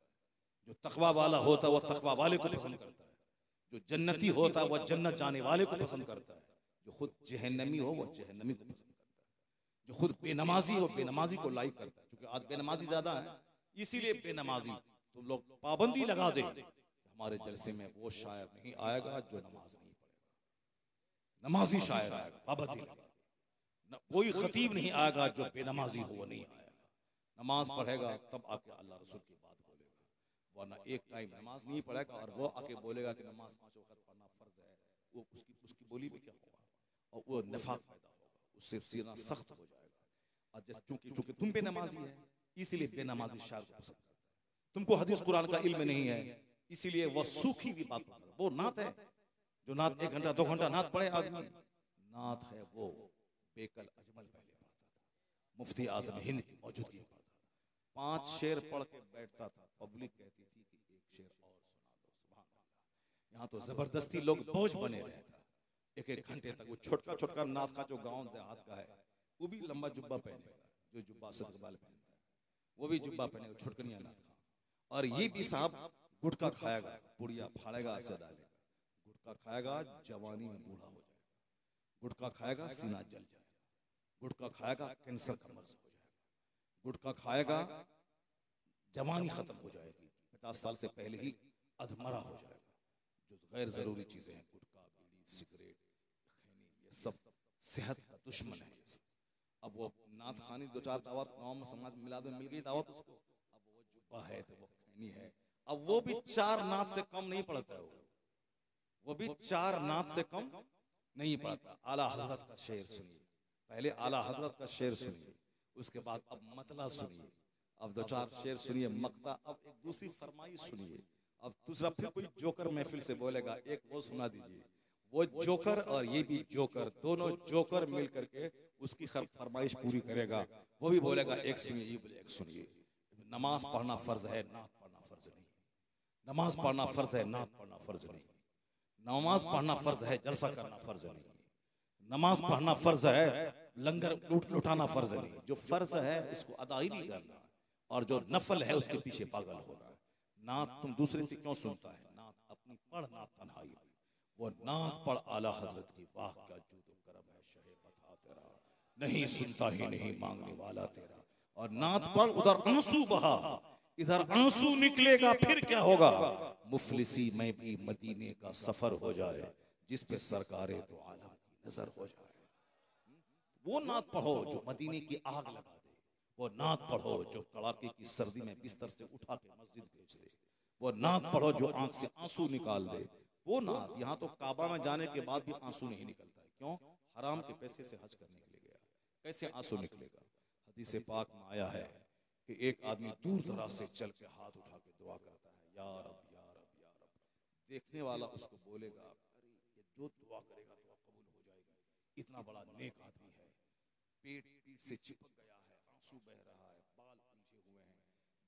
जो तकवा वाला होता है वो तकवा वाले को पसंद करता है, जो जन्नती होता है वो जन्नत जाने वाले को पसंद करता है, जो खुद जहन्नमी हो वो जहन्नमी को पसंद करता है, जो खुद बेनमाजी हो बेनमाजी को लाइक करता है। क्योंकि आज बेनमाजी ज्यादा है, इसीलिए बेनमाजी तो लोग पाबंदी लगा दे कि हमारे जलसे में वो शायर नहीं आएगा जो नमाज नहीं पढ़ेगा, नमाजी शायर आएगा, पाबंदी लगा दे। कोई खतीब नहीं आएगा जो बेनमाजी हो, वो नहीं आएगा, नमाज पढ़ेगा तब आके अल्लाह रसूल की बात बोलेगा, वरना एक टाइम नमाज नहीं पढ़ेगा और वो आके बोलेगा कि नमाज 5 वक्त पढ़ना फर्ज है, वो उसकी बोली में क्या होगा, और वो निफाक पैदा होगा, उससे सीना सख्त हो जाएगा। और चूंकि तुम बेनमाजी है इसीलिए बेनमाजी शायर को पसंद करता है, तुमको हदीस कुरान का इल्म नहीं है इसीलिए वो सूखी भी बात करता है। वो नात है, जो नात 1 घंटा 2 घंटा नात पढ़े आदमी, नात है वो बेकल अजमल पहले पढ़ता था, मुफ्ती आजम हिंद की मौजूदगी में पढ़ता था, 5 शेर पढ़ के बैठता था, पब्लिक कहती थी कि 1 शेर और सुना दो, सुभान अल्लाह। यहाँ तो जबरदस्ती लोग बोझ बने रहता, 1-1 घंटे तक। वो छोटका छोटका नात का जो गांव देहात का है वो भी लंबा जुब्बा पहनेगा, जो जुब्बा सदकबाल पहनता है वो भी जुब्बा पहनेगा, छोटकनिया नात का। और ये भी साहब गुटखा खाएगा, पुड़िया फाड़ेगा, ऐसे डालेगा, गुटखा खाएगा जवानी में बूढ़ा हो जाएगा, गुटखा खाएगा सीना जल जाएगा, गुटखा खाएगा कैंसर का मर्ज हो जाएगा, गुटखा खाएगा जवानी खत्म हो जाएगी, 50 साल से पहले ही अधमरा हो जाएगा। जो गैर जरूरी चीजें हैं, गुटखा, बीड़ी, सिगरेट, खैनी, ये सब सेहत का दुश्मन है। अब वो नाथ खानी 2-4 दावत गाँव में समाज में मिला दे, मिल गई दावत उसको, अब वो जुब्बा है तो वो खैनी है, अब वो भी 4 नाथ से कम नहीं पड़ता है, वो भी 4 नाथ से कम नहीं पड़ता। आला हजरत का शेर सुनिए, पहले आला हजरत का शेर सुनिए, उसके बाद अब मतला सुनिए, अब 2-4 शेर सुनिए मक्ता, अब एक दूसरी फरमाइश सुनिए, अब दूसरा फिर कोई जोकर महफिल से बोलेगा, एक वो सुना दीजिए। वो जोकर और ये भी जोकर, दोनों जोकर मिल करके उसकी फरमाइश पूरी करेगा। वो भी बोलेगा एक सुनिए, ये बोले एक सुनिए। नमाज पढ़ना फर्ज है, नात पढ़ना फर्ज नहीं। नमाज पढ़ना फर्ज है, नात पढ़ना फर्ज नहीं। नमाज पढ़ना फर्ज है, जलसा करना फर्ज नहीं। नमाज पढ़ना फर्ज है, लंगर लुटाना फर्ज नहीं। जो फर्ज है उसको अदा ही नहीं करना, और जो नफल है उसके पीछे पागल होना। नात तुम दूसरे से क्यों सुनता है? नात अपनी पढ़, नात तन्हाई में। वो नात पढ़ आला हजरत की, वाह क्या जूदो करम है शहे बता तेरा, नहीं सुनता ही नहीं मांगने वाला तेरा। और नात पढ़, उधर आंसू बहा, इधर आंसू निकलेगा, फिर क्या होगा? मुफलिसी में भी मदीने का सफर हो जाए, जिस पे सरकारे तो आलम की नजर हो जाए। वो नात पढ़ो जो मदीने की आग लगा दे, वो नात पढ़ो जो कड़ाके की सर्दी में बिस्तर से उठा के मस्जिद भेज दे, वो नात पढ़ो जो आंख से आंसू निकाल दे। वो नात, यहाँ तो काबा में जाने के बाद भी आंसू नहीं निकलता है। क्यों? हराम के पैसे से हज करने के लिए गया, कैसे आंसू निकलेगा? हदीस पाक में आया है कि एक आदमी दूर दराज से चल के हाथ उठा के दुआ करता है, या रब या रब या रब। देखने वाला उसको बोलेगा, अरे ये जो दुआ करेगा दुआ कबूल हो जाएगी, इतना बड़ा नेक आदमी है, पेट पीठ से चिपक गया है, आंसू बह रहा है, बाल पीछे हुए हैं,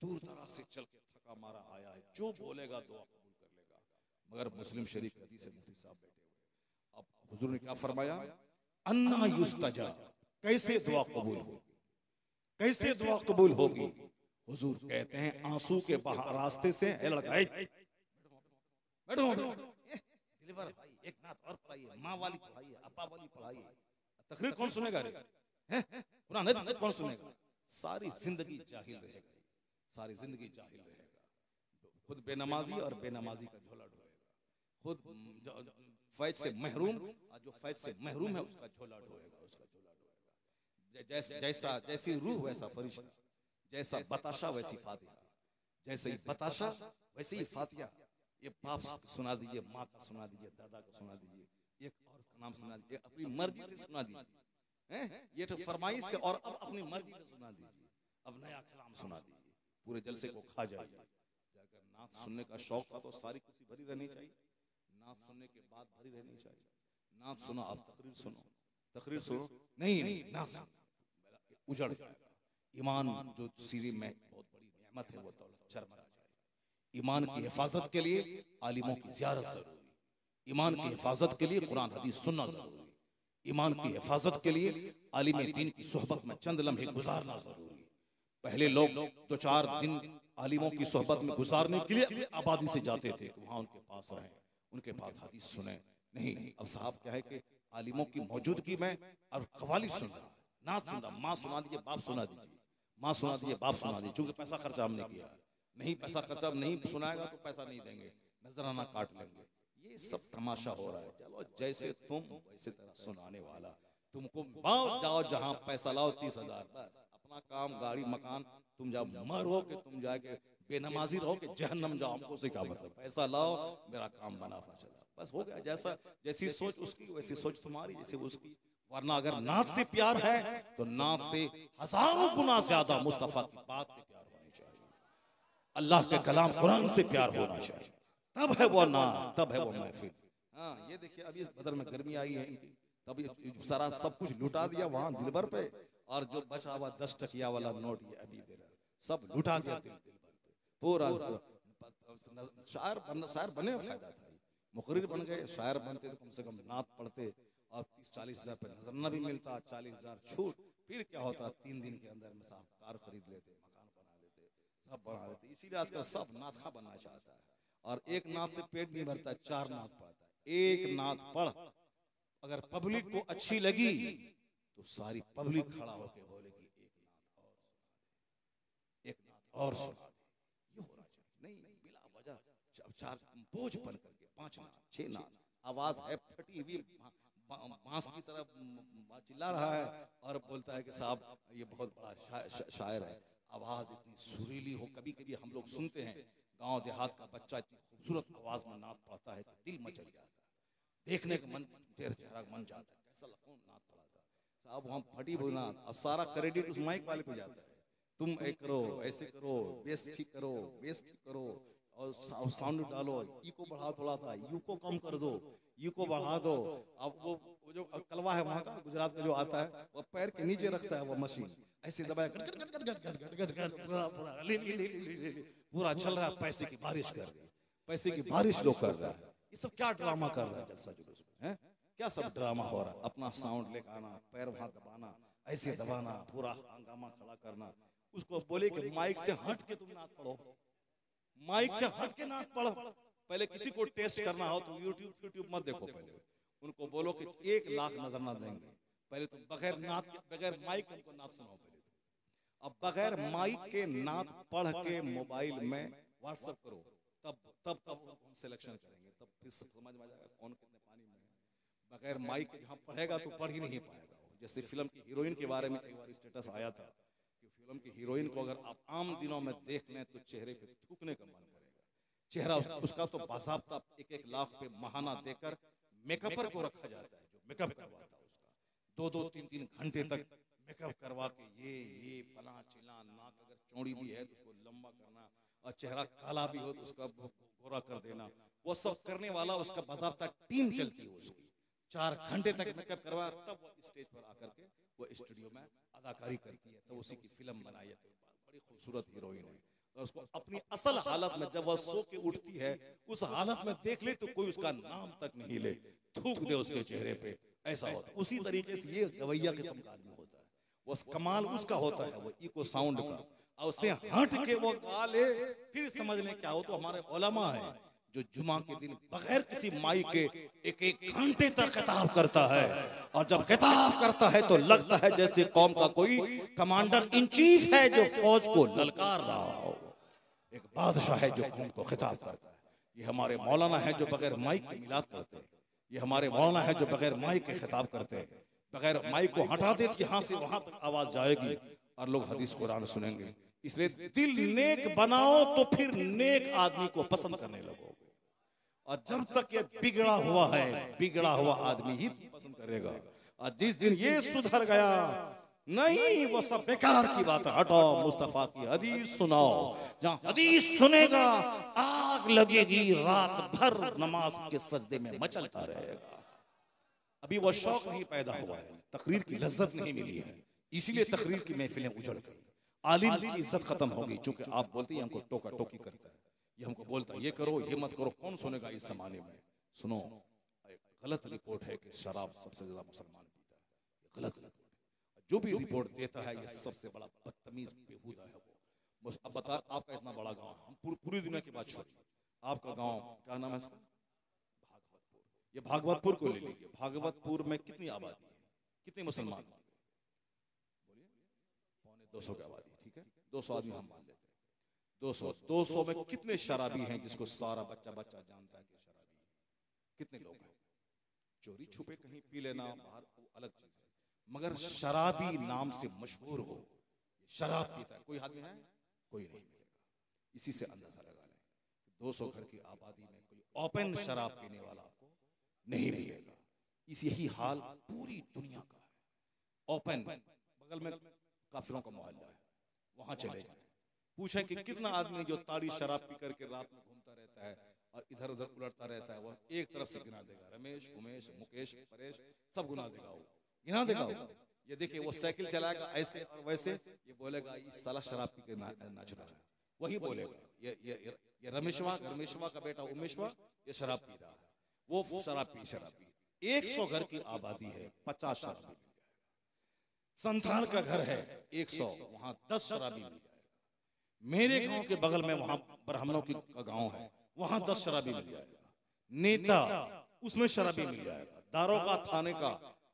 दूर दराज से चल के थका मारा आया है, जो बोलेगा दुआ कबूल कर लेगा। मगर मुस्लिम शरीफ की हदीस है, मुफ्ती साहब बैठे हुए, अब हुजूर ने क्या फरमाया? अन्ना युस्तजा, कैसे दुआ कबूल होगी, कैसे दुआ कबूल होगी? हुजूर कहते हैं आंसू के बाहर रास्ते से, ए लड़का बैठो दिलबर भाई, एक नात और पढ़ाइए, माँ वाली पढ़ाइए, अप्पा वाली पढ़ाइए। तकरीर कौन सुनेगा रे? कुरान हदीस कौन सुनेगा? सारी जिंदगी जाहिल रहेगा, सारी जिंदगी जाहिल रहेगा। खुद बेनमाजी और बेनमाजी का झोला ढोएगा, खुद फैज से महरूम और जो फैज से महरूम है उसका झोला ढोएगा, उसका झोला ढोएगा। जैसा जैसी रूह वैसा फरिश्ता, जैसा बताशा वैसी फातिहा, जैसे ही बताशा वैसे ही फातिहा। ये बाप सुना दीजिए, माँ का सुना दीजिए, दादा का सुना दीजिए, एक औरत का नाम सुना दीजिए, अपनी मर्जी से सुना दीजिए, ये तो फरमाइश से, और अब अपनी मर्जी से सुना दीजिए, अब नया कलाम सुना दीजिए, पूरे जलसे को खा जाइए। अगर नात सुनने का शौक था तो सारी कुर्सी भरी रहनी चाहिए, नात सुनने के बाद भरी रहनी चाहिए। नात सुनो, अब तकरीर सुनो, तकरीर सुनो नहीं, नात उजड़ जाएगा। ईमान जो सीरी में बहुत बड़ी नेमत है, वो दौलत चरमरा जाएगा। ईमान की हिफाजत के लिए आलिमों की ज़ियारत जरूरी, ईमान की हिफाजत के लिए कुरान हदीस सुनना जरूरी, ईमान की हिफाजत के लिए आलिम दीन की सोहबत में चंद लम्हे गुजारना जरूरी। पहले लोग 2-4 दिन आलिमों की सोहबत में गुजारने के लिए आबादी से जाते थे कि वहां उनके पास रहें, उनके पास हदीस सुने। नहीं, अब साहब क्या है कि आलिमों की मौजूदगी में अब कवाली सुन रहा, ना सुन रहा, माँ सुना दीजिए, बाप सुना दीजिए, माँ सुना दीजिए, बाप सुना दीजिए, चूंकि पैसा खर्चा हमने किया, नहीं पैसा खर्चा नहीं सुनाएगा तो पैसा नहीं देंगे, नजराना काट लेंगे। ये सब तमाशा हो रहा है। चलो जैसे तुम वैसे तरह सुनाने वाला, तुमको जाओ जहां पैसा लाओ 30,000, बस अपना काम, गाड़ी, मकान, तुम जाओ, मरो कि तुम जाके बेनमाजी रहो कि जहन्नम जाओ, हमको से क्या मतलब? पैसा लाओ, मेरा काम बना अपना चला, बस हो गया। जैसा जैसी सोच उसकी वैसी सोच तुम्हारी, जैसे उसकी। वरना अगर नात से प्यार है तो नात से हजारों गुना ज्यादा मुस्तफा की बात से प्यार होनी चाहिए, अल्लाह के कलाम कुरान से प्यार होना चाहिए, तब है वो नात, तब है वो महफिल। हाँ, ये देखिए अभी दर में गर्मी आई है, तब सारा सब कुछ लुटा दिया वहां दिलबर पे, और जो बचा हुआ 10 टकिया वाला नोट ये अभी दे रहा, सब लुटा दिया दिलबर पे पूरा। शायर बने में फायदा था, मुखरिर बन गए, शायर बनते तो कम से कम नात पढ़ते और 30-40 हजार पे नजराना भी मिलता, 40,000 छूट, फिर क्या होता 3 दिन के अंदर में साहब कार खरीद लेते, मकान बना लेते, सब बना लेते। इसीलिए आजकल सब नात खा बनना चाहता है, और एक नात से पेट नहीं भरता, 4 नात पढ़ता है। एक नात पढ़, अगर पब्लिक को अच्छी लगी तो सारी पब्लिक खड़ा होकर बोलेगी एक नात और सुना दे। ये होना चाहिए, नहीं बिला वजह चार बोझ बन करके 5 नात 6 नात, आवाज है फटी हुई बांस की तरह चिल्ला रहा है और बोलता है कि साहब ये बहुत बड़ा शायर है, आवाज इतनी सुरीली हो। कभी कभी हम लोग सुनते हैं गांव देहात का बच्चा इतनी खूबसूरत आवाज में नात पढ़ता है कि दिल मचल जाता है, देखने का मन तेरा चेहरा मन जाता है, कैसा लगता नात पढ़ा था साहब, वहां फटी हुई नात। अब सारा क्रेडिट उस माइक वाले पे जाता है, तुम एक करो, ऐसे करो, बेस ठीक करो, बेस ठीक करो और साउंड डालो, ई को बढ़ाओ, थोड़ा सा यू को कम कर दो, यू को बढ़ा दो। अब वो जो कलवा है वहां का गुजरात का जो आता है, वो पैर के नीचे रखता है वो मशीन, ऐसे दबाया पूरा चल रहा है, पैसे की बारिश कर रही है, पैसे की बारिश लोग कर रहा है। ये सब क्या ड्रामा कर रहा है जलसा जुलूस में, क्या सब ड्रामा हो रहा है। अपना साउंड लेकर आना, पैर वहां दबाना, ऐसे दबाना, पूरा हंगामा खड़ा करना। उसको बोले कि माइक से हट के तुम नात पढ़ो, माइक से हट के नात पढ़ो। पहले किसी को टेस्ट करना हो तो यूट्यूब मत देखो, पहले उनको बोलो कि 1 लाख नजर ना देंगे, पहले तुम बगैर नात के, बगैर माइक उनको नात सुनाओ पहले। अब बगैर माइक के नात पढ़ के मोबाइल में व्हाट्सएप करो, तब हम सिलेक्शन करेंगे, तब फिर समझ में आ जाएगा कौन कितने पानी में है। बगैर माइक के जहाँ पढ़ेगा तो पढ़ ही नहीं पाएगा। जैसे फिल्म की हीरोइन के बारे में एक बार स्टेटस आया था कि फिल्म की हीरोइन को अगर आप आम दिनों में देख लें तो चेहरे पे थूकने का मन करेगा। चेहरा उसका तो बाज़ाब्ता 1-1 लाख पे महाना देकर मेकअपर को रखा जाता है, जो मेकअप करवाता है उसका 2-2, 3-3 घंटे तक मेकअप करवा के ये फला चिला, नाक अगर चौड़ी भी है तो उसको लंबा करना, और चेहरा काला भी हो तो उसका गोरा कर देना। वो सब करने वाला उसका बाज़ाब्ता टीम चलती है उसकी, 4 घंटे तक मेकअप करवा, तब वो स्टेज पर आकर के वो स्टूडियो में अदाकारी करती है, तो उसी की फिल्म बनाई है। तो बड़ी खूबसूरत हीरोइन है, तो उसको अपनी असल हालत में जब वह सो के उठती है उस हालत में देख ले तो कोई उसका नाम तक नहीं ले, थूक दे उसके चेहरे पे, ऐसा होता है। उसी तरीके से ये गवैया किस्म का आदमी होता है, वो कमाल उसका होता है, वो इको साउंड का, और उससे हट के वो गा ले, फिर समझ लें क्या हो। तो हमारे उलमा है जो जुमा के दिन बगैर किसी माइक के 1-1 घंटे तक खिताब करता है, और जब खिताब करता है तो लगता है जैसे कौम का कोई कमांडर इन चीफ है जो फौज को ललकार रहा हो, एक बादशाह है जो कौम को खिताब करता है। ये हमारे मौलाना है जो बगैर माइक के मिलाद करते हैं, ये हमारे मौलाना है जो बगैर माइक के खिताब करते हैं, बगैर माइक को हटा दे कि यहाँ से वहां तक आवाज जाएगी और लोग हदीस कुरान सुनेंगे। इसलिए दिल नेक बनाओ तो फिर नेक आदमी को पसंद करने लगोगे, और जब तक ये बिगड़ा हुआ है, बिगड़ा हुआ आदमी ही पसंद करेगा। और जिस दिन ये सुधर गया, नहीं वो सब बेकार की बात है, हटाओ, मुस्तफा की हदीस सुनाओ। जहाँ हदीस सुनेगा आग लगेगी, रात भर नमाज के सजदे में मचलता रहेगा। अभी वो शौक नहीं पैदा हुआ है, तकरीर की लज्जत नहीं मिली है, इसीलिए तकरीर की महफिलें उजड़ गई, आलिम की इज्जत खत्म हो गई। चूंकि आप बोलते हैं हमको टोका टोकी करता है, ये हमको बोलता है ये करो ये मत करो, कौन सुनेगा इस जमाने में। सुनो, गलत रिपोर्ट है कि शराब सबसे ज्यादा मुसलमान पीता है, गलत रिपोर्ट। जो भी रिपोर्ट देता है ये सबसे बड़ा बदतमीज बेहुदा है वो। बस अब बता, आपका इतना बड़ा गांव, हम पूरी दुनिया की बात छोड़िए, आपका गांव क्या नाम है इसका? भागवतपुर। ये भागवतपुर को ले लीजिए, भागवतपुर में कितनी आबादी है, कितने मुसलमान? बोलिए 250 की आबादी, ठीक है, 200 आदमी हम मान लेते हैं। 200 में कितने शराबी हैं जिसको सारा बच्चा जानता है कि शराबी है? कितने लोग हैं? चोरी छुपे कहीं पी लेना बाहर अलग चीज है, मगर शराबी नाम से मशहूर हो, शराब पीता है, कोई आदमी है? कोई नहीं मिलेगा। इसी से अंदाजा लगा लें 200 घर की आबादी में कोई ओपन शराब पीने वाला आपको नहीं मिलेगा। इस यही हाल पूरी दुनिया का है। ओपन, बगल में काफिरों का मोहल्ला है, वहां चले जाए, पूछें कि कितना आदमी जो ताड़ी शराब पी करके रात में घूमता रहता है और इधर उधर उलटता रहता है, वह एक तरफ से गिना देगा, रमेश, उमेश, मुकेश, परेश, सब गुना देगा, वो गिना देगा। ये देखिए वो साइकिल चलाएगा ऐसे और वैसे, ये बोलेगा ये साला शराब पी के नाच रहा है, वही बोलेगा ये रमेशवा का बेटा उमेशवा ये शराब पी रहा है, वो शराब पी। 100 घर की आबादी है, 50 शराबी मिल जाएगा। संथाल का घर है 100, वहां 10 शराबी मिल जाएगा। मेरे गांव के बगल में वहां ब्राह्मणों का गांव है, वहां 10 शराबी मिल जाएगा। नेता उसमें शराबी मिल जाएगा। दारोगा थाने का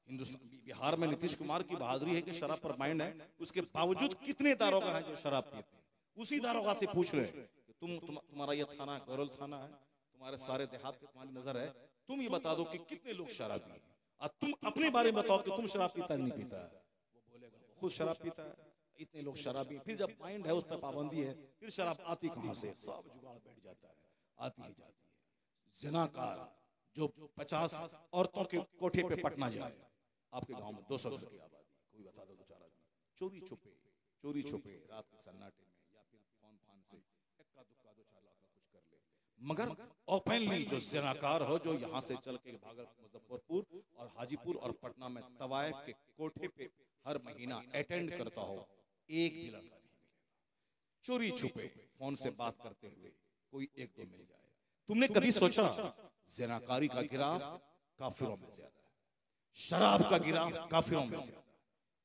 हिंदुस्तान बिहार में नीतीश कुमार की बहादुरी है कि शराब पर बैन है, उसके बावजूद कितने दारोगा हैं जो शराब पीते हैं। उसी दारोगा से पूछ रहे हैं कि तुम्हारा ये थाना गौरल थाना है, तुम्हारे सारे देहात पे तुम्हारी नजर है, तुम ये बता दो कि कितने लोग शराबी हैं, और तुम अपने बारे में बताओ कि तुम शराब पीता नहीं पीता है। वो बोलेगा वो खुद शराब पीता है, इतने लोग शराबी। फिर जब माइंड है उस पर पाबंदी है, फिर शराब आती कहां से? सब जुगाड़ बैठ जाता है, आती ही जाती है। जिनाकार जो 50 औरतों के कोठे पे पटना जाए, आपके गांव में 200 घर की आबादी, कोई बता दो 2-4 आदमी चोरी छुपे रात के सन्नाटे में या फिर फोन फान से इक्का दुक्का 2-4 लाख का कुछ कर ले। मगर ओपनली जो जिनाकार हो, जो यहाँ से चल के भागलपुर, मुजफ्फरपुर और हाजीपुर और पटना में तवाइफ के कोठे पे हर महीना अटेंड करता हो, एक भी लड़का नहीं मिलेगा। चोरी छुपे फोन से बात करते हुए कोई एक दो मिल जाए। तुमने कभी सोचा जिनाकारी का गिराफ काफिरों में ज्यादा है, शराब का गिराफ काफिरों में ज्यादा।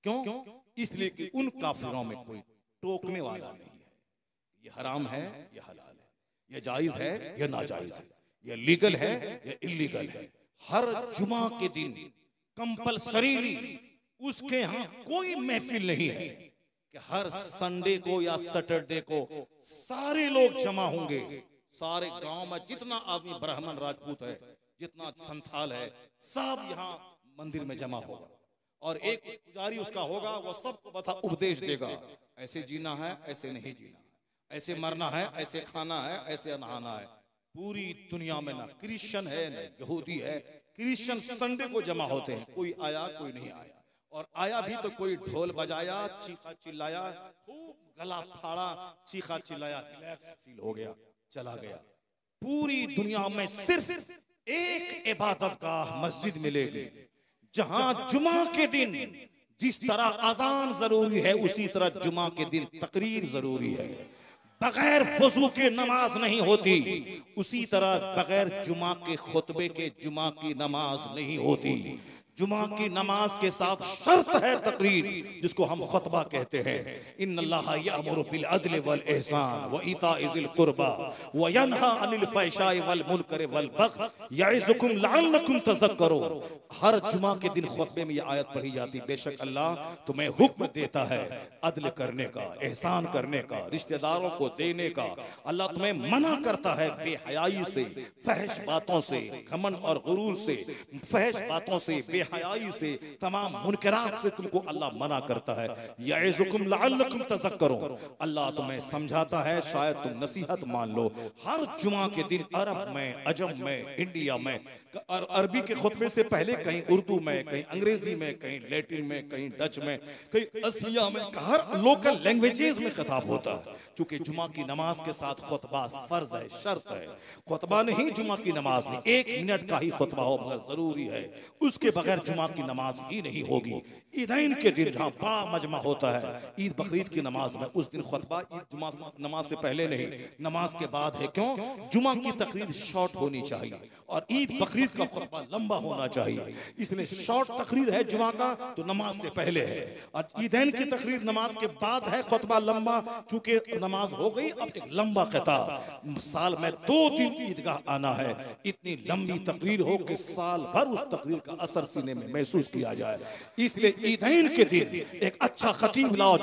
क्यों? इसलिए कि उन काफिरों में कोई टोकने वाला नहीं है। ये हराम है, ये हलाल है, ये जायज है, ये नाजायज है, ये लीगल है, ये इलीगल है। हर जुमा के दिन कंपलसरीली उसके यहाँ कोई महफिल नहीं है कि हर संडे को या सैटरडे को सारे लोग जमा होंगे। सारे गांव में जितना आदमी ब्राह्मण राजपूत है, जितना संथाल है, सब यहाँ मंदिर में जमा होगा और एक पुजारी उसका होगा, वो सबको बता उपदेश देगा, ऐसे जीना है, ऐसे नहीं जीना है, ऐसे मरना है, ऐसे खाना है, ऐसे नहाना है। पूरी दुनिया में ना क्रिश्चियन है ना यहूदी है, क्रिश्चियन संडे को जमा होते हैं। कोई आया कोई नहीं आया, और आया भी तो कोई ढोल बजाया, चीखा चिल्लाया, खूब गला फाड़ा, चीखा चिल्लाया, रिलैक्स फील हो गया, चला गया। पूरी दुनिया में सिर्फ एक इबादत गाह मस्जिद मिलेगी जहां जुमा के दिन जिस तरह अजान जरूरी है, उसी तरह जुमा के दिन तकरीर जरूरी है। बगैर वजू के नमाज नहीं होती, उसी तरह बगैर जुमा के खुतबे के जुमा की नमाज नहीं होती। जुमा की नमाज के साथ शर्त है तकरीर, जिसको हम खुतबा कहते हैं। इन्नल्लाह यअमुरु बिल अदल वल इहसान व इताइ ज़िल कुर्बा व यनहा अनिल फ़हशाइ वल मुनकर वल बग़य यइज़ुकुम लअल्लकुम तज़क्करून। हर जुमा के दिन खुतबे में यह आयत पढ़ी जाती, बेशक अल्लाह तुम्हें हुक्म देता है अदल करने का, एहसान करने का, रिश्तेदारों को देने का। अल्लाह तुम्हें मना करता है बेहयाई से, फहश बातों से, घमंड और गुरूर से, फहश बातों से, हयाई से, तमाम मुनकरात से तुमको अल्लाह मना करता है। यइज़ुकुम लअल्लकुम तज़क्करून, अल्लाह तुम्हें समझाता है शायद तुम नसीहत मान लो। हर जुमा के दिन अरब में, अजम में, इंडिया में, और अरबी के खुतबे से पहले कहीं उर्दू में, कहीं अंग्रेजी में, कहीं लैटिन में, कहीं डच में, कहीं असमिया में, हर लोकल लैंग्वेजेस में खिताब होता है। चूंकि जुमा की नमाज के साथ खुतबा फर्ज है, शर्त है। खुतबा नहीं, जुमा की नमाज नहीं, 1 मिनट का ही खुतबा हो मगर जरूरी है, उसके बगैर जुमा की नमाज ही नहीं होगी। ईदैन के दिन जहां बड़ा मजमा होता है, ईद बकरीद की नमाज में, उस दिन खुतबा जुमा नमाज से पहले नहीं, नमाज के बाद है। क्यों? जुमा की तकरीर शॉर्ट होनी चाहिए और ईद बकरीद का खुतबा लंबा होना चाहिए, इसलिए शॉर्ट तकरीर है जुमा का तो नमाज से पहले है, और ईदैन की तकरीर नमाज के बाद है, खुतबा लंबा। चूंकि नमाज हो गई, अब एक लंबा खिताब, साल में 2 दिन ईदगाह आना है, इतनी लंबी तकरीर हो कि साल भर उस तकरीर का असर सीने में महसूस किया जाए। इसलिए ईदैन के दिन एक अच्छा खतीब लाओ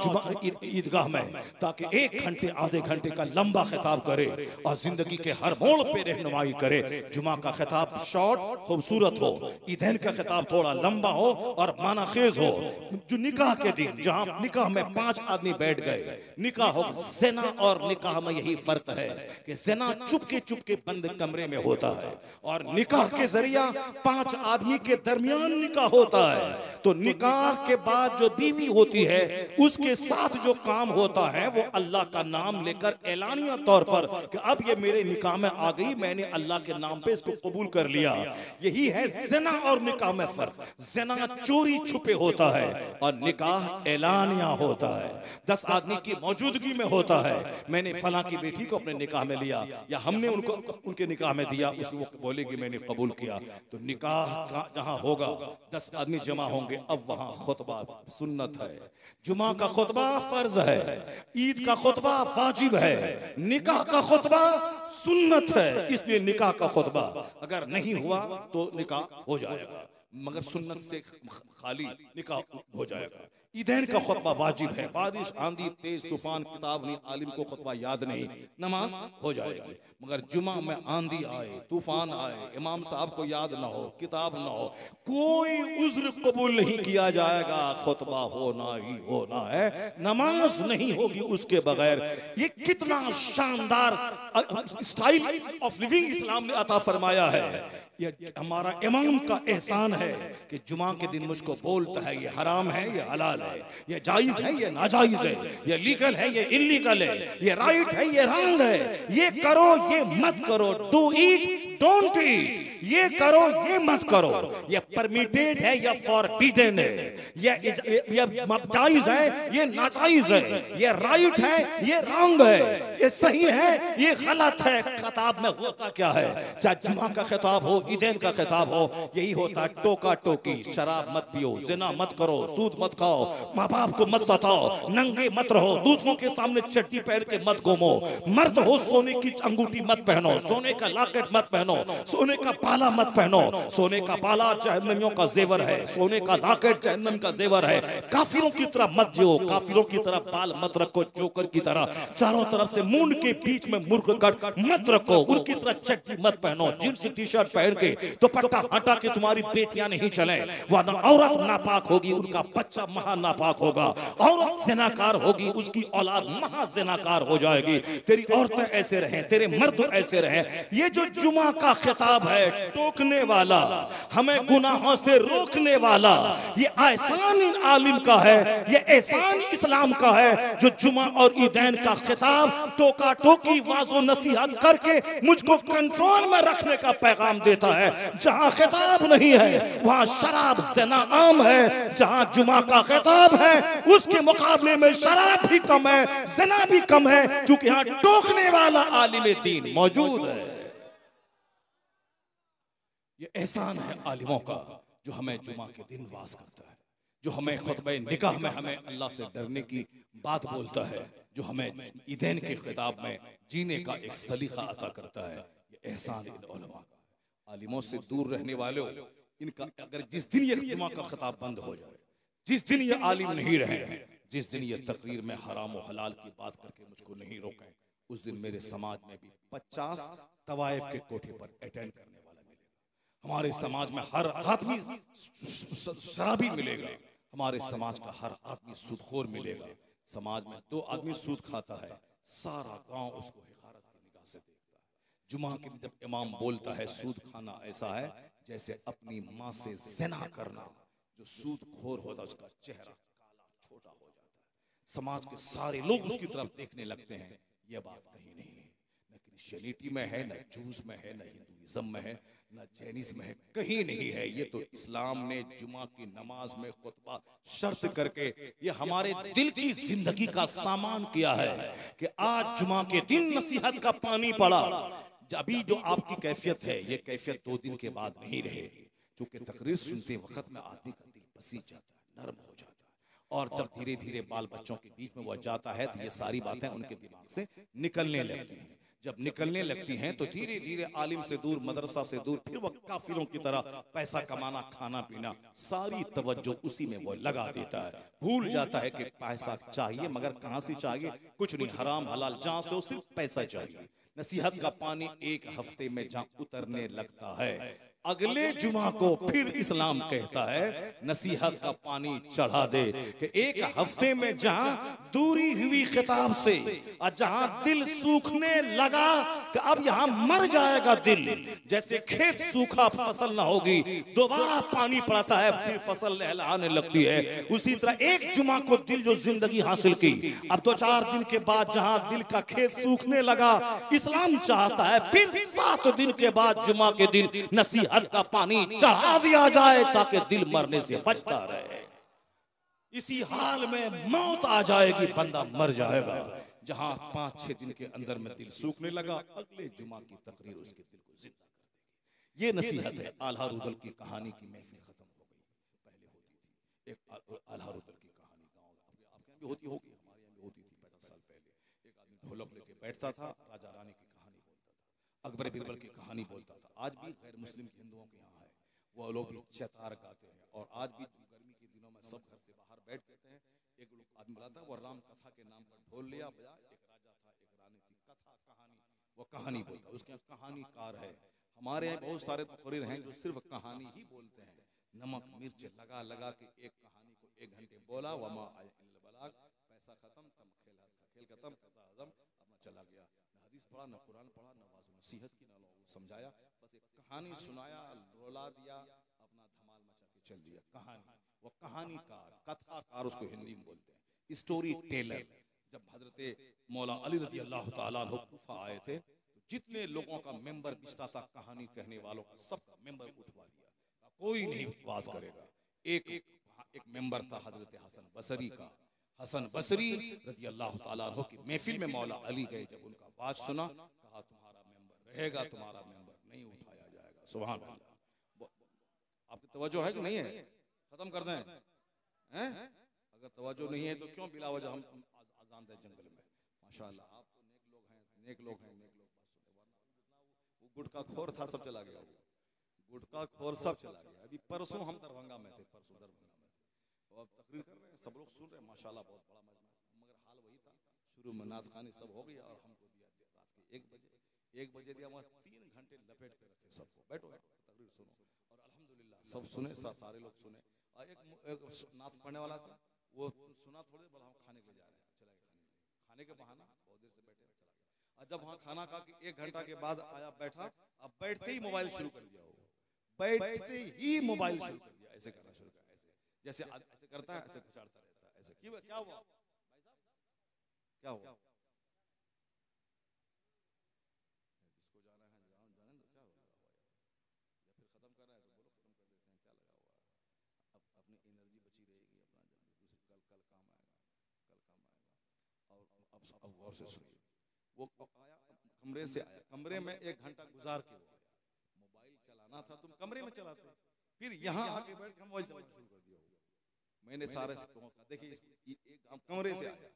ईदगाह में, ताकि 1 घंटे आधे घंटे का लंबा खिताब करे और जिंदगी के हर मोड़ पे रहनुमाई करे। जुमा का खिताब शॉर्ट खूबसूरत हो, ईदैन का खिताब थोड़ा लंबा हो और मानाखेज हो। जो निकाह के दिन, जहां निकाह में 5 आदमी बैठ गए, निकाह हो, ज़िना और निकाह में यही फर्क है कि ज़िना चुपके बंद कमरे में होता है और निकाह के जरिया 5 आदमी के दरमियान निकाह होता है। तो निकाह के बाद जो बीवी होती है, उसके साथ जो काम होता है वो अल्लाह का नाम लेकर ऐलानिया तौर पर कि अब ये मेरे निकाह में आ गई, मैंने अल्लाह के नाम पे इसको कबूल कर लिया। यही है ज़िना और निकाह में फर्क। ज़िना चोरी छुपे होता है और निकाह ऐलानिया होता है, 10 आदमी की मौजूदगी में होता है। मैंने फला की बेटी को अपने निकाह में लिया या हमने उनको उनके निकाह में दिया, उस वक्त बोलेगी मैंने कबूल किया। तो निकाह जहां होगा 10 आदमी जमा होंगे, अब वहां खुतबा सुन्नत है, जुमा का खुतबा फर्ज है, ईद का खुतबा वाजिब है, निकाह का खुतबा सुन्नत है। इसलिए निकाह का खुतबा अगर नहीं हुआ तो निकाह हो जाएगा, मगर सुन्नत से खाली निकाह हो जाएगा। ईदैन का खुतबा वाजिब है, बारिश आंधी तेज तूफान किताब नहीं, आलिम को खुतबा याद नहीं, नमाज हो जाएगी। मगर जुमा में आंधी आए तूफान आए, इमाम साहब को याद ना हो, किताब ना हो, कोई उज्र कबूल नहीं किया जाएगा, खुतबा होना ही होना है, नमाज नहीं होगी उसके बगैर। ये कितना शानदार स्टाइल ऑफ लिविंग इस्लाम ने अता फरमाया है। ये हमारा इमाम का एहसान है कि जुमा के दिन मुझको बोलता है ये हराम है, ये हलाल है, ये जायज है, ये नाजायज है, ये लीगल है, ये इल्लीगल है, ये राइट है, ये रॉन्ग है, ये करो, ये मत करो, डू इट डोंट ईट, ये करो, ये मत करो, ये परमिटेड है या फॉरबिडन है, ये जायज है, ये नाजायज है, ये राइट है, ये रॉन्ग है, ये सही है, ये गलत है। खिताब में होता क्या है, चाहे जुमा का खिताब हो, ईदैन का खिताब हो, यही होता है टोका टोकी, शराब मत पियो, जिना मत करो, सूद मत खाओ, माँ बाप को मत सताओ, नंगे मत रहो, दूसरों के सामने चड्डी पहन के मत घूमो, मर्द हो सोने की अंगूठी मत पहनो, सोने का लॉकेट मत पहनो, सोने का बाला मत पहनो, सोने का बाला जहन्नमियों का जेवर है, सोने का लॉकेट जहन्नम का जेवर है। काफिरों की तरह मत जियो, काफिरों की तरह बाल मत रखो, जोकर की तरह चारों तरफ से मूंड के बीच में मुर्ग कट मत रखो, उनकी तरह चड्डी मत पहनो, जींस टी शर्ट पहन के दुपट्टा हटा के तुम्हारी बेटियां नहीं चले, वरना औरत नापाक होगी, उनका बच्चा महा नापाक होगा, औरत ज़िनाकार होगी, उसकी औलाद महा ज़िनाकार हो जाएगी। तेरी औरतें ऐसे रहें, तेरे मर्द ऐसे रहें। ये जो जुमा का खिताब है, टोकने वाला, हमें गुनाहों से रोकने वाला, ये एहसान इन आलिम का है, ये एहसान इस्लाम का है, जो जुमा और ईदैन का खिताब टोका टोकी वाजो नसीहत करके मुझको कंट्रोल में रखने का पैगाम देता है। जहां खिताब नहीं है वहां शराब ज़िना आम है, जहां जुमा का खिताब है उसके मुकाबले में शराब भी कम है, ज़िना भी कम है, क्योंकि यहां टोकने वाला आलिम दीन मौजूद है। ये एहसान है आलिमों का, जो हमें जुमा के दिन वास करता है, जो हमें खुतबे निकाह में हमें अल्लाह से डरने की बात बोलता है, जो हमें ईदैन के खिताब में जीने का एक सलीका अता करता है। ये एहसान इन उलमा का। आलिमों से दूर रहने वालों, इनका अगर जिस दिन ये जुमा का खिताब बंद हो जाए, जिस दिन ये आलिम नहीं रहे हैं, जिस दिन ये तकरीर में हराम और हलाल की बात करके मुझको नहीं रोकें, उस दिन मेरे समाज में भी 50 तवाइफ के कोठे पर अटेंड करने वाला मिलेगा। हमारे समाज में हर आदमी शराबी मिलेगा, हमारे समाज का हर आदमी सूदखोर मिलेगा। समाज में 2 आदमी सूद खाता है, सारा गांव उसको हिकारत की निगाह से देखता है। जुमा के दिन जब इमाम बोलता है सूद खाना ऐसा है जैसे अपनी माँ से ज़िना करना, जो सूदखोर होता है उसका चेहरा काला छोटा हो जाता है, समाज के सारे लोग उसकी तरफ देखने लगते हैं। यह बात कहीं नहीं है, न क्रिश्चियनिटी में है, न जूस में है, न हिंदुइज्म में है, न जैनिज्म में है, कहीं नहीं है। ये तो इस्लाम ने जुमा की नमाज में खुतबा शर्त करके ये हमारे दिल की जिंदगी का सामान किया है कि आज जुमा के दिन नसीहत का पानी पड़ा। अभी जो आपकी कैफियत है, ये कैफियत 2 दिन के बाद नहीं रहेगी, क्योंकि तकरीर सुनते वक्त में आदमी का दिल पसीज जाता है, नरम हो जाता है, और जब धीरे धीरे बाल बच्चों के बीच में वह जाता है तो ये सारी बातें उनके दिमाग से निकलने लगती हैं। जब निकलने लगती हैं तो धीरे धीरे आलिम से दूर, मदरसा से दूर, फिर वह काफिरों की तरह पैसा कमाना, खाना पीना, सारी तवज्जो उसी में वो लगा देता है। भूल जाता है कि पैसा चाहिए, मगर कहाँ से चाहिए, कुछ नहीं, हराम हलाल जहाँ से हो सिर्फ पैसा चाहिए। नसीहत का पानी 1 हफ्ते में जहाँ उतरने लगता है, अगले जुमा को फिर इस्लाम कहता है नसीहत का पानी चढ़ा दे कि 1 हफ्ते में जहां दूरी हुई खिताब से और जहां दिल सूखने लगा कि अब यहां मर जाएगा दिल, जैसे खेत सूखा फसल ना होगी, दोबारा पानी पड़ता है फिर फसल लहलहाने लगती है, उसी तरह 1 जुमा को दिल जो जिंदगी हासिल की, अब 2-4 दिन के बाद जहां दिल का खेत सूखने लगा, इस्लाम चाहता है फिर 7 दिन के बाद जुमा के दिन नसीहत का पानी चढ़ा दिया जाए ताकि दिल मरने से बचता रहे। इसी हाल में मौत आ जाएगी, बंदा मर जाएगा। जहां 5-6 दिन के अंदर में दिल सूखने लगा, अगले जुमा की तकरीर उसके दिल को जिंदा कर देगी। ये नसीहत है। आल्हा रुदल की कहानी की महफिल खत्म हो गई। एक अल्हारुद्दल की कहानी गाँव आपके यहाँ भी होती होगी, हमारे यहाँ भी होती थी 50 साल पहले। एक आदमी ढोलक लेके बैठता था, राजा रानी की कहानी बोलता था, अकबर बिरबल की कहानी बोलता था। आज भी गैर मुस्लिम हिंदुओं के यहाँ है, वो लोग भी चतार गाते हैं। और आज भी गर्मी के दिनों में सब घर से बाहर बैठ करते हैं, एक लोग आदमी बुलाता है, वो राम कथा के नाम पर ढोल लिया बजा, एक राजा था एक रानी थी, कथा कहानी, वो कहानी बोलता है, उसके यहाँ कहानीकार है। हमारे यहाँ बहुत सारे मुखर्रिर हैं जो सिर्फ कहानी ही बोलते हैं, नमक मिर्च लगा लगा के एक कहानी को 1 घंटे बोला, वमा इल्ल बलाग, पैसा खत्म, तम खेल खत्म, पैसा हजम, अपना चला गया। न हदीस पढ़ा, न कुरान पढ़ा, न वाज़ नसीहत की, न लोगों को समझाया, बस एक कहानी सुनाया, रोला दिया, अपना धमाल मचा के चल दिया। कहानी, वो कहानीकार, कथाकार उसको हिंदी में बोलते हैं, स्टोरी टेलर। जब हजरत मौला अली रज़ी अल्लाह तआला अन्हु कूफा आए थे, तो जितने लोगों का मेंबर बिछता था कहानी कहने वालों का, सबका मेंबर उठवा दिया, कोई नहीं वाज करेगा। एक मेंबर था हजरत हसन बसरी का। हसन बसरी रज़ी अल्लाह तआला अन्हु की महफिल में मौला अली गए, जब उनका आवाज सुना, कहा तुम्हारा मेंबर रहेगा, तुम्हारा मेंबर नहीं उठाया जाएगा। सुभान अल्लाह। आपकी तवज्जो है कि नहीं है? खत्म कर दें हैं? अगर तवज्जो नहीं है तो क्यों बिला वजह हम आजान दें जंगल में? माशाअल्लाह, आप तो नेक लोग हैं, नेक लोग हैं, नेक लोग बात सुने, वरना वो गुटका खोर था, सब चला गया, गुटका खोर सब चला गया। अभी परसों हम दरभंगा में थे, परसों दरभंगा में थे, और अब तकरीर कर रहे हैं, सब लोग सुन रहे हैं, माशाल्लाह बहुत बड़ा मजमा। मगर हाल वही था, शुरू में नाच खानी सब हो गया, और हमको दिया रात के 1 बजे दिया, वहाँ 3 घंटे लपेट के रखे सबको, बैठो तकरीर सुनो। और अल्हम्दुलिल्लाह सब सुने, सारे लोग सुने। और एक नाच पढ़ने वाला था, वो सुना थोड़ी, बोला हम खाने के लिए जा रहे हैं, चला गया खाने के बहाना, बहुत देर से बैठे, चला गया। और जब वहाँ खाना खा के 1 घंटा के बाद आया, बैठा, अब बैठते ही मोबाइल शुरू कर दिया, बैठते ही मोबाइल शुरू कर दिया, ऐसे करना शुरू कर, ऐसे जैसे ऐसे करता है, ऐसे खचाड़ता रहता है, ऐसे। क्या हुआ भाई साहब, क्या हुआ? जिसको जाना है जाने दो, क्या लगा हुआ है? या फिर खत्म कर रहा है तो बोलो खत्म कर देते हैं, क्या लगा हुआ है? अब अपनी एनर्जी बची रहेगी, अपना दूसरे कल काम आएगा, कल काम आएगा। और अब गौर से सुनिए, वो आया, कमरे से आया, कमरे में 1 घंटा गुजार के वो आया, मोबाइल चलाना था, तुम कमरे में चलाते, फिर यहाँ आके बैठ के मोबाइल चलाना शुरू कर दिया। मैंने सारे देखिए, कमरे से आया,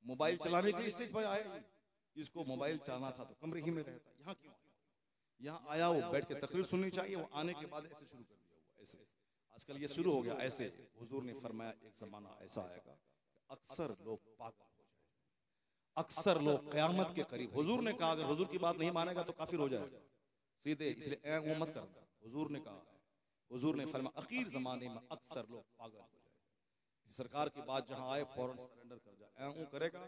मोबाइल चलाने के लिए स्टेज पर आया, इसको मोबाइल चलाना था तो कमरे ही में रहता, यहाँ क्यों आया? यहाँ आया, वो बैठ के तकरीर सुननी चाहिए, वो आने के बाद ऐसे शुरू कर दिया हुआ, ऐसे। आजकल ये शुरू हो गया ऐसे। हुजूर ने फरमाया एक जमाना ऐसा आएगा अक्सर लोग पागल हो जाएंगे, अक्सर लोग क़यामत के करीब। हुजूर ने कहा अगर हुजूर की बात नहीं मानेगा तो काफिर हो जाएगा सीधे, इसलिए ऐ मत करना। हुजूर ने कहा है, हुजूर ने फरमाया आखिर जमाने में अक्सर लोग पागल हो जाएंगे, सरकार की बात जहां आए फौरन सरेंडर कर जाए। ऐ करेगा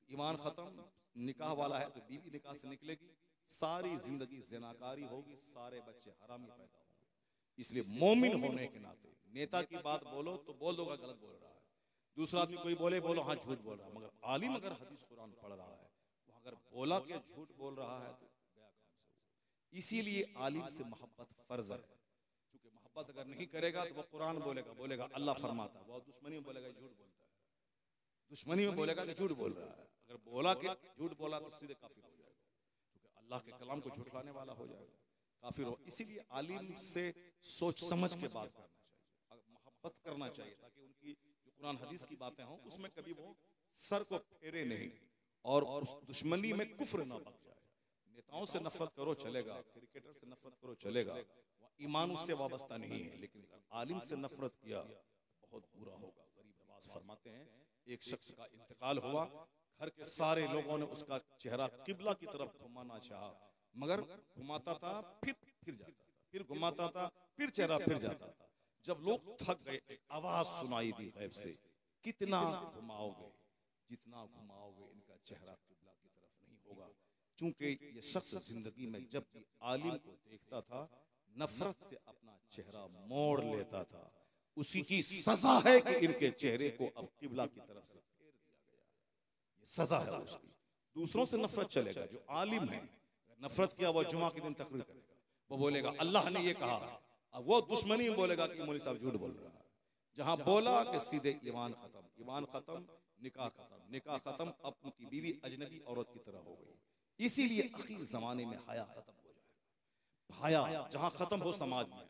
ईमान खत्म, निकाह वाला है तो बीवी निकाह से निकलेगी, सारी जिंदगी ज़िनाकारी होगी, सारे बच्चे हरामी पैदा होंगे। इसलिए मोमिन होने के नाते नेता की बात बोलो तो बोल दोगा गलत बोल रहा है, दूसरा आदमी कोई बोले बोलो हाँ झूठ बोल रहा है, मगर आलिम अगर हदीस कुरान पढ़ रहा है, वो अगर बोला के झूठ बोल रहा है तो गया काम से। इसीलिए आलिम से मोहब्बत फर्ज है, क्योंकि मोहब्बत अगर नहीं करेगा तो वो कुरान बोलेगा अल्लाह फरमाता है, वो दुश्मनी में बोलेगा झूठ बोलता है, दुश्मनी में बोलेगा कि झूठ बोल रहा है। अगर बोला कि झूठ बोला तो सीधे काफिर हो जाएगा, क्योंकि अल्लाह के कलाम को झुठलाने वाला हो जाएगा, काफिर हो। इसीलिए आलिम से सोच समझ के बात करना चाहिए, मोहब्बत करना चाहिए, ताकि उनकी जो कुरान हदीस की बातें हों उसमें कभी वो सर को फेरे नहीं और उस दुश्मनी में कुफ्र ना बच जाए। नेताओं से नफरत करो चलेगा, क्रिकेटर से नफरत करो चलेगा, ईमान उससे वाबस्ता नहीं है, लेकिन आलिम से नफरत किया बहुत बुरा होगा। गरीब नवाज फरमाते हैं एक शख्स का इंतकाल हुआ, घर के सारे लोगों ने उसका चेहरा किबला की तरफ घुमाना चाहा, मगर घुमाता था फिर जाता था, फिर घुमाता था फिर चेहरा फिर जाता था। जब लोग थक गए एक आवाज सुनाई दी गैब से, कितना घुमाओगे, जितना घुमाओगे इनका चेहरा किबला की तरफ नहीं होगा। चूंकि ये शख्स जिंदगी में जब भी आलिम को देखता था नफरत से अपना चेहरा मोड़ लेता था, उसी की सजा है कि इनके चेहरे को अब किबला की तरफ से फेर दिया गया, ये सजा है उसकी। दूसरों से नफरत चलेगा, जो आलिम है नफरत किया वो जुमा के दिन तकरीर करेगा, वो बोलेगा अल्लाह ने ये कहा, अब वो दुश्मनी में बोलेगा कि मौलवी साहब झूठ बोल रहा है। जहां बोला कि सीधे ईमान खत्म, ईमान खत्म, निकाह खत्म, निकाह खत्म, अब उनकी बीवी अजनबी औरत की तरह हो गई। इसीलिए आखिर जमाने में हया खत्म हो जाएगा। हया जहां खत्म हो समाज में,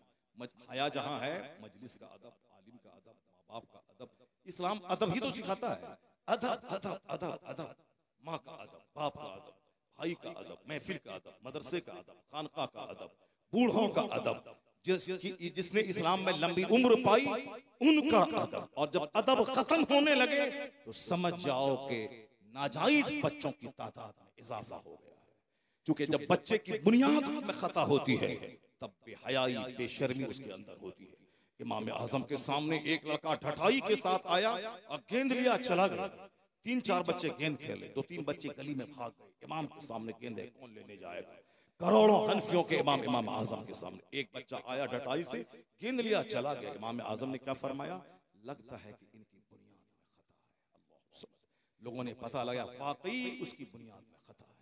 हया जहां है मजलिस का अदब, आलिम का अदब, माँ बाप का अदब। इस्लाम अदब ही तो सिखाता है, अदब अदब अदब अदब, माँ का अदब, बाप का अदब, भाई का अदब, महफिल का अदब, मदरसे का अदब, खानका का अदब, बूढ़ों का अदब, जिसने इस्लाम में लंबी उम्र पाई उनका अदब। और जब अदब खत्म होने लगे तो समझ जाओ कि नाजायज बच्चों की तादाद में इजाफा हो गया है। क्योंकि जब बच्चे की बुनियाद में खता होती है तब बेहयाई बेशर्मी उसके अंदर होती है। इमाम आजम के सामने एक लड़का ढठाई के साथ आया और गेंद लिया चला गया। 3-4 बच्चे गेंद खेले, 2-3 बच्चे गली में भाग गए। इमाम के सामने गेंद है, कौन लेने जाएगा? करोड़ों हनफियों के इमाम आजम के सामने एक बच्चा आया ढटाई से, गेंद लिया चला गया। इमाम आजम ने क्या फरमाया? लगता है कि इनकी बुनियाद में खता है। अल्लाह, लोगों ने पता लगा वाकई उसकी बुनियाद में खता है।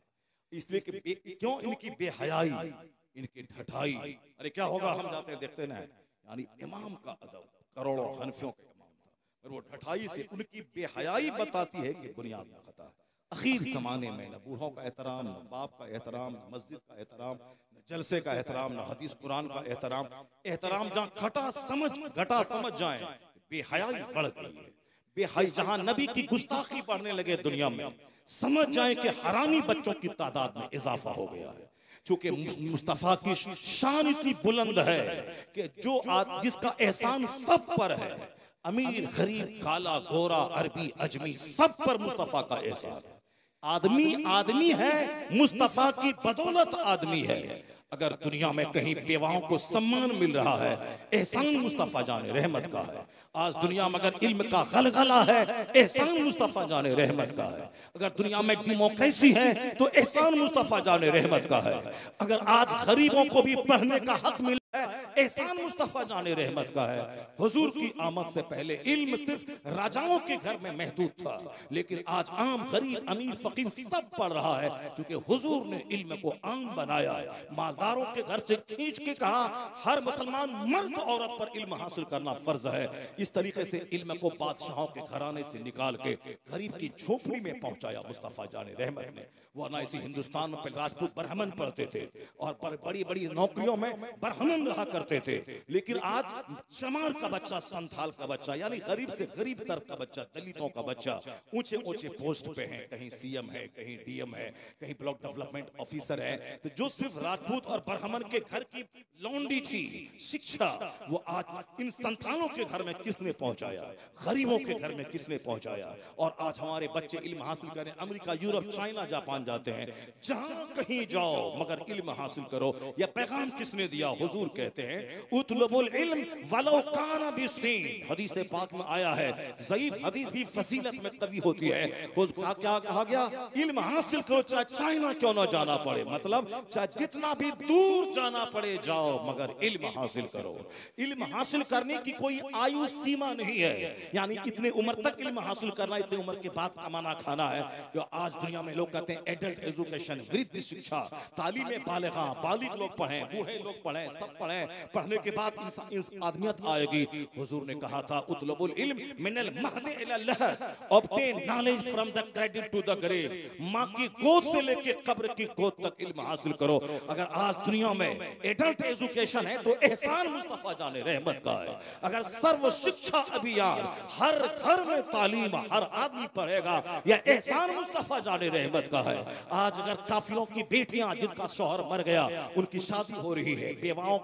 इसलिए कि क्यों? इनकी बेहयाई, इनकी ढटाई। अरे क्या होगा, हम जाते देखते ना, यानी इमाम का अदब, करोड़ों हनफियों का इमाम था, और वो ढटाई से उनकी बेहयाई बताती है कि बुनियाद में खता है। अखीर जमाने में न बूढ़ों का एहतराम, न बाप का एहतराम, न मस्जिद का एहतराम, न जलसे का एहतराम, न हदीस कुरान का एहतराम। एहतराम जहाँ घटा समझ जाए, बेहयाई बढ़ गई है। बेहयाई जहाँ नबी की गुस्ताखी बढ़ने लगे दुनिया में, समझ जाए कि हरामी बच्चों की तादाद में इजाफा हो गया है। चूंकि मुस्तफा की शान इतनी बुलंद है कि जिसका एहसान सब पर है, अमीर गरीब, काला गोरा, अरबी अजमी, सब पर मुस्तफा का एहसान है। आदमी है, मुस्तफा की बदौलत आदमी है। अगर दुनिया में कहीं बेवाओं को सम्मान मिल रहा है, एहसान मुस्तफा जाने रहमत का है। आज दुनिया में अगर इल्म का गलगला है, एहसान मुस्तफा जाने रहमत का है। अगर दुनिया में डेमोक्रेसी है तो एहसान मुस्तफा जाने रहमत का है। अगर आज गरीबों को भी पढ़ने का हक मिला है, एहसान मुस्तफा जाने रहमत का है। हुजूर की आमद से पहले इल्म सिर्फ राजाओं के घर में महदूद था, लेकिन आज आम गरीब अमीर फकीर सब पढ़ रहा है, क्योंकि हुजूर ने इल्म को आम बनाया है। मालदारों के घर से खींच के कहा हर मुसलमान मर्द औरत पर इल्म हासिल करना फर्ज है। इस तरीके से इल्म को बादशाहों के घराने से निकाल के गरीब की झोपड़ी में पहुंचाया मुस्तफा जाने रहमत ने। वरना इसी हिंदुस्तान में राजपूत ब्राह्मण पढ़ते थे और बड़ी बड़ी नौकरियों में ब्राह्मण रहा करते थे, लेकिन आज चमार का बच्चा, संथाल का बच्चा, यानी गरीब से गरीब तर का बच्चा, दलितों का बच्चा ऊंचे ऊंचे पोस्ट पे है। कहीं सीएम है, कहीं डीएम है, कहीं ब्लॉक डेवलपमेंट ऑफिसर है। तो जो सिर्फ राजपूत और ब्राह्मण के घर की लौंडी थी शिक्षा, वो आज इन संतानों के घर में किसने पहुंचाया? गरीबों के घर में किसने पहुंचाया? और आज हमारे बच्चे इल्म हासिल करें, अमेरिका, यूरोप, चाइना, जापान जाते हैं, जहां कहीं जाओ मगर इल्म हासिल करो। यह पैगाम किसने दिया? हुजूर कहते हैं उतलबुल इल्म वलो काना बिस्सीन। हदीस पाक में आया है, ज़ईफ हदीस भी फजीलत में कवी होती है। क्या कहा गया? इल्म हासिल करो चाहे चाइना क्यों ना जाना पड़े, मतलब चाहे जितना भी दूर जाना पड़े जाओ, मगर इल्म हासिल करो। इल्म हासिल करने की कोई आयु सीमा नहीं है, यानी इतने उम्र तक इल्म हासिल करना, इतने उम्र के बाद कमाना खाना है। जो आज दुनिया में लोग कहते हैं एडल्ट एजुकेशन, वृद्ध शिक्षा, तालीम बालिगा, बालिग लोग पढ़ें, बूढ़े लोग पढ़ें, सब पढ़ें, पढ़ने के बाद आदमियत आएगी। हुजूर ने कहा था उतलबुल इल्म मिनल महदी इला लहद, obtain knowledge from the cradle to the grave. मां की गोद से लेके कब्र की गोद तक इल्म हासिल करो। अगर आज दुनिया में एडल्ट एजुकेशन है तो एहसान मुस्तफा जाने रहमत का है। अगर सर्व शिक्षा अभियान, हर घर में तालीम हर आदमी पढ़ेगा, यह एहसान मुस्तफा जाने रहमत का है। आज अगर काफिरों की बेटियां जिनका शौहर मर गया, उनकी शादी हो रही है, बेवाओं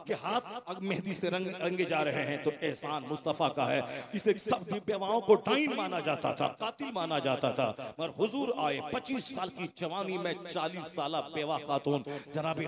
के हाथ मेहंदी से रंगे जा रहे हैं, तो एहसान मुस्तफा का है। इसे सब बेवाओं को डाइन माना जाता था, कातिल माना जाता था, मगर हुजूर आए 25 साल की जवानी में 40 साल बेवा खातून जनाब